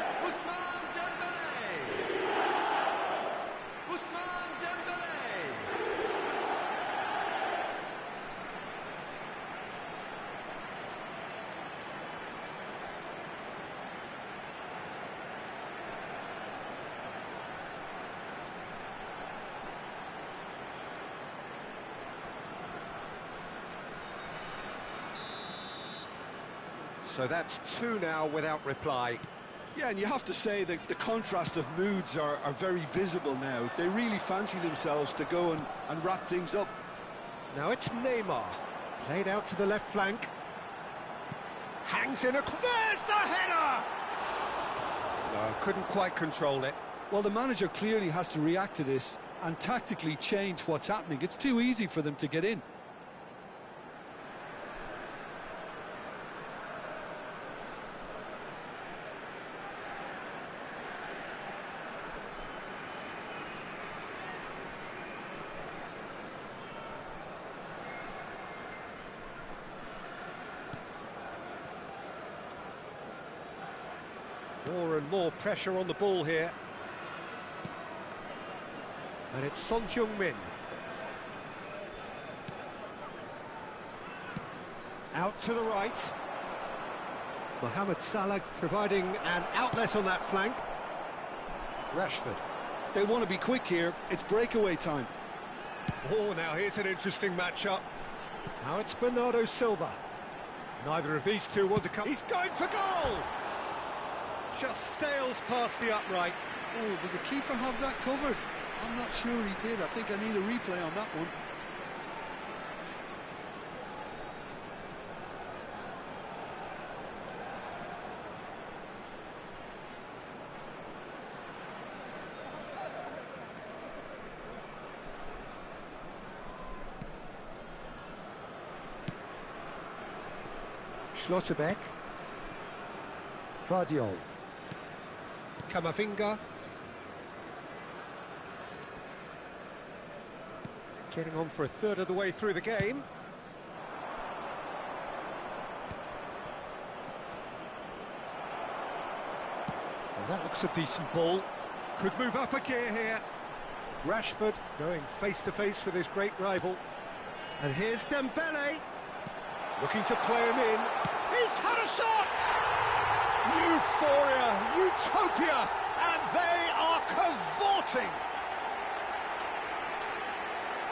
So that's two now without reply. Yeah, and you have to say that the contrast of moods are very visible now. They really fancy themselves to go and wrap things up. Now it's Neymar, played out to the left flank. Hangs in a... There's the header! No, couldn't quite control it. Well, the manager clearly has to react to this and tactically change what's happening. It's too easy for them to get in. More and more pressure on the ball here. And it's Son Heung-min. Out to the right. Mohamed Salah providing an outlet on that flank. Rashford. They want to be quick here. It's breakaway time. Oh, now here's an interesting matchup. Now it's Bernardo Silva. Neither of these two want to come. He's going for goal! Just sails past the upright. Oh, did the keeper have that covered? I'm not sure he did. I think I need a replay on that one. Schlotterbeck. Vardiol. Camavinga. Getting on for a third of the way through the game. Well, that looks a decent ball. Could move up a gear here. Rashford going face-to-face with his great rival. And here's Dembele. Looking to play him in. He's had a shot! Euphoria, utopia, and they are cavorting.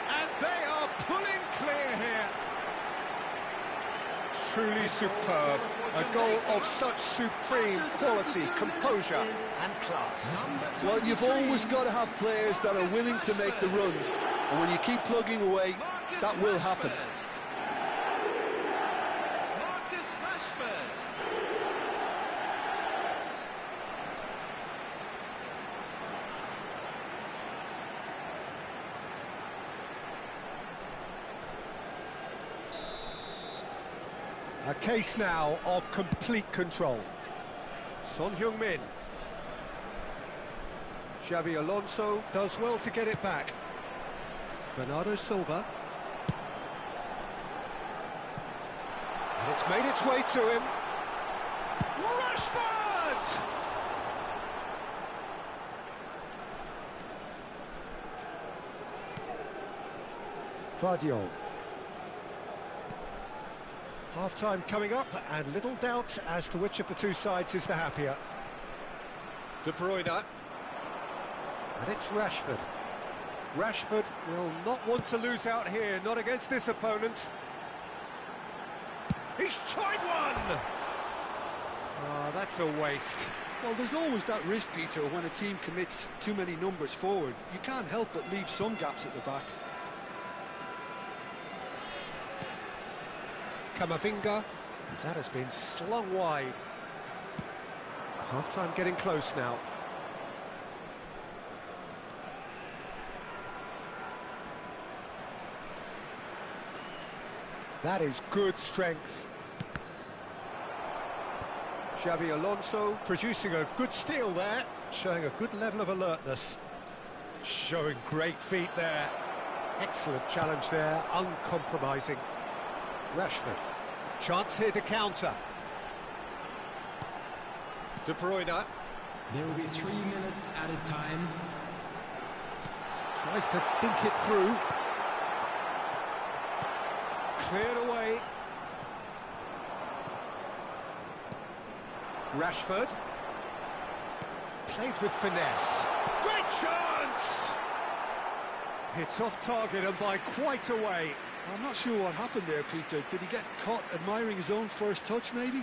And they are pulling clear here. Truly superb. A goal of such supreme quality, composure and class. Well, you've always got to have players that are willing to make the runs. And when you keep plugging away, that will happen. A case now of complete control. Son Heung-min. Xabi Alonso does well to get it back. Bernardo Silva. And it's made its way to him. Rashford! Vardiol. Half-time coming up, and little doubt as to which of the two sides is the happier. De Bruyne. And it's Rashford. Rashford will not want to lose out here, not against this opponent. He's tried one! Oh, that's a waste. Well, there's always that risk, Peter, when a team commits too many numbers forward. You can't help but leave some gaps at the back. Camavinga, that has been slung wide. Half-time getting close now. That is good strength. Xabi Alonso producing a good steal there, showing a good level of alertness. Showing great feet there. Excellent challenge there, uncompromising. Rashford. Chance here to counter. De Bruyne. There will be 3 minutes added time. Tries to think it through. Cleared away. Rashford. Played with finesse. Great chance! It's off target and by quite a way. I'm not sure what happened there, Peter. Did he get caught admiring his own first touch, maybe?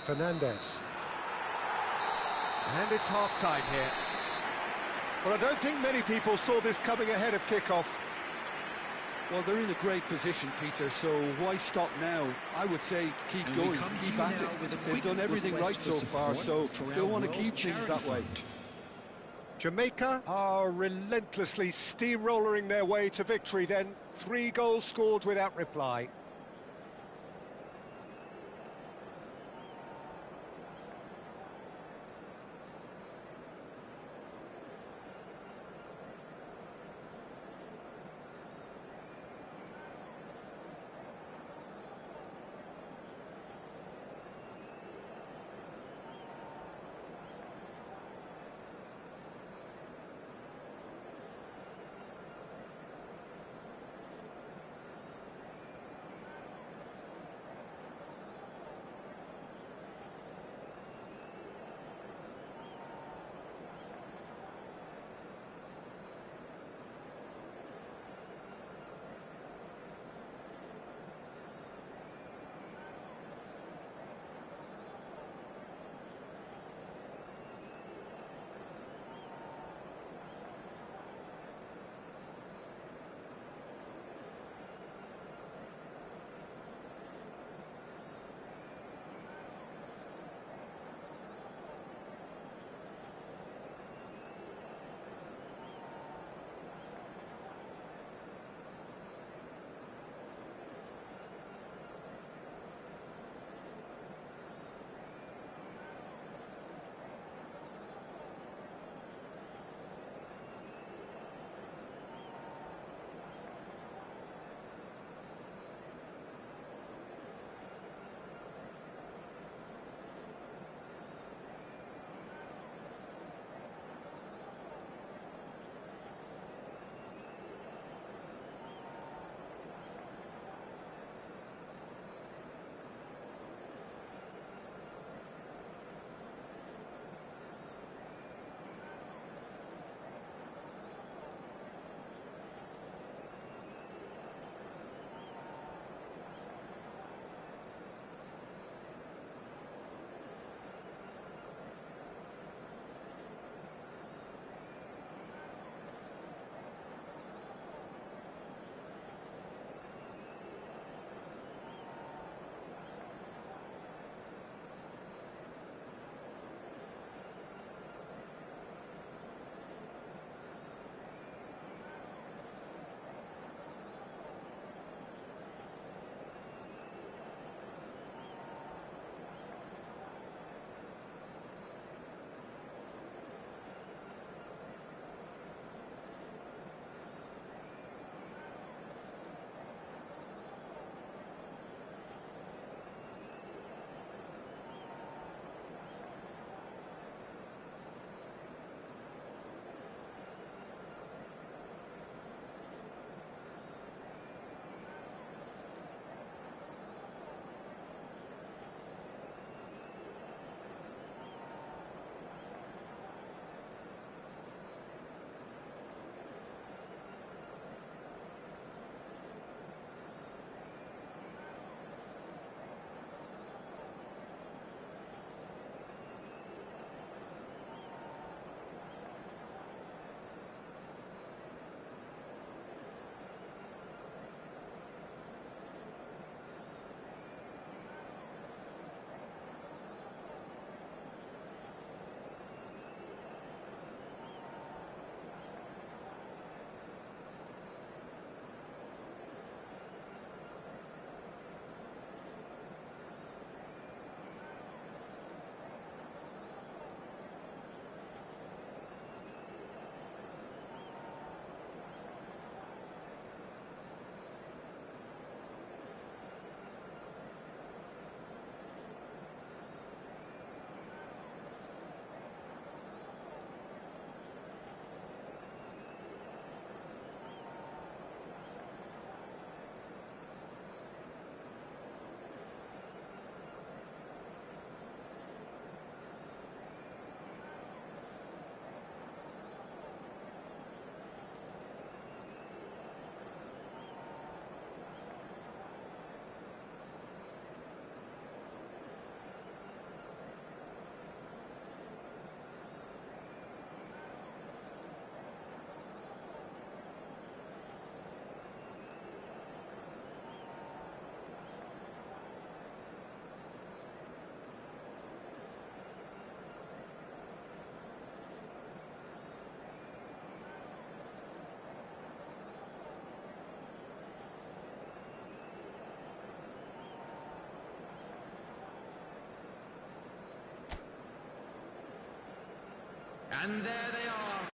Fernandez. And it's half-time here. Well, I don't think many people saw this coming ahead of kick-off. Well, they're in a great position, Peter, so why stop now? I would say keep going, keep at it. They've done everything right so far, so they'll want to keep things that way. Jamaica are relentlessly steamrolling their way to victory then. 3 goals scored without reply. And there they are.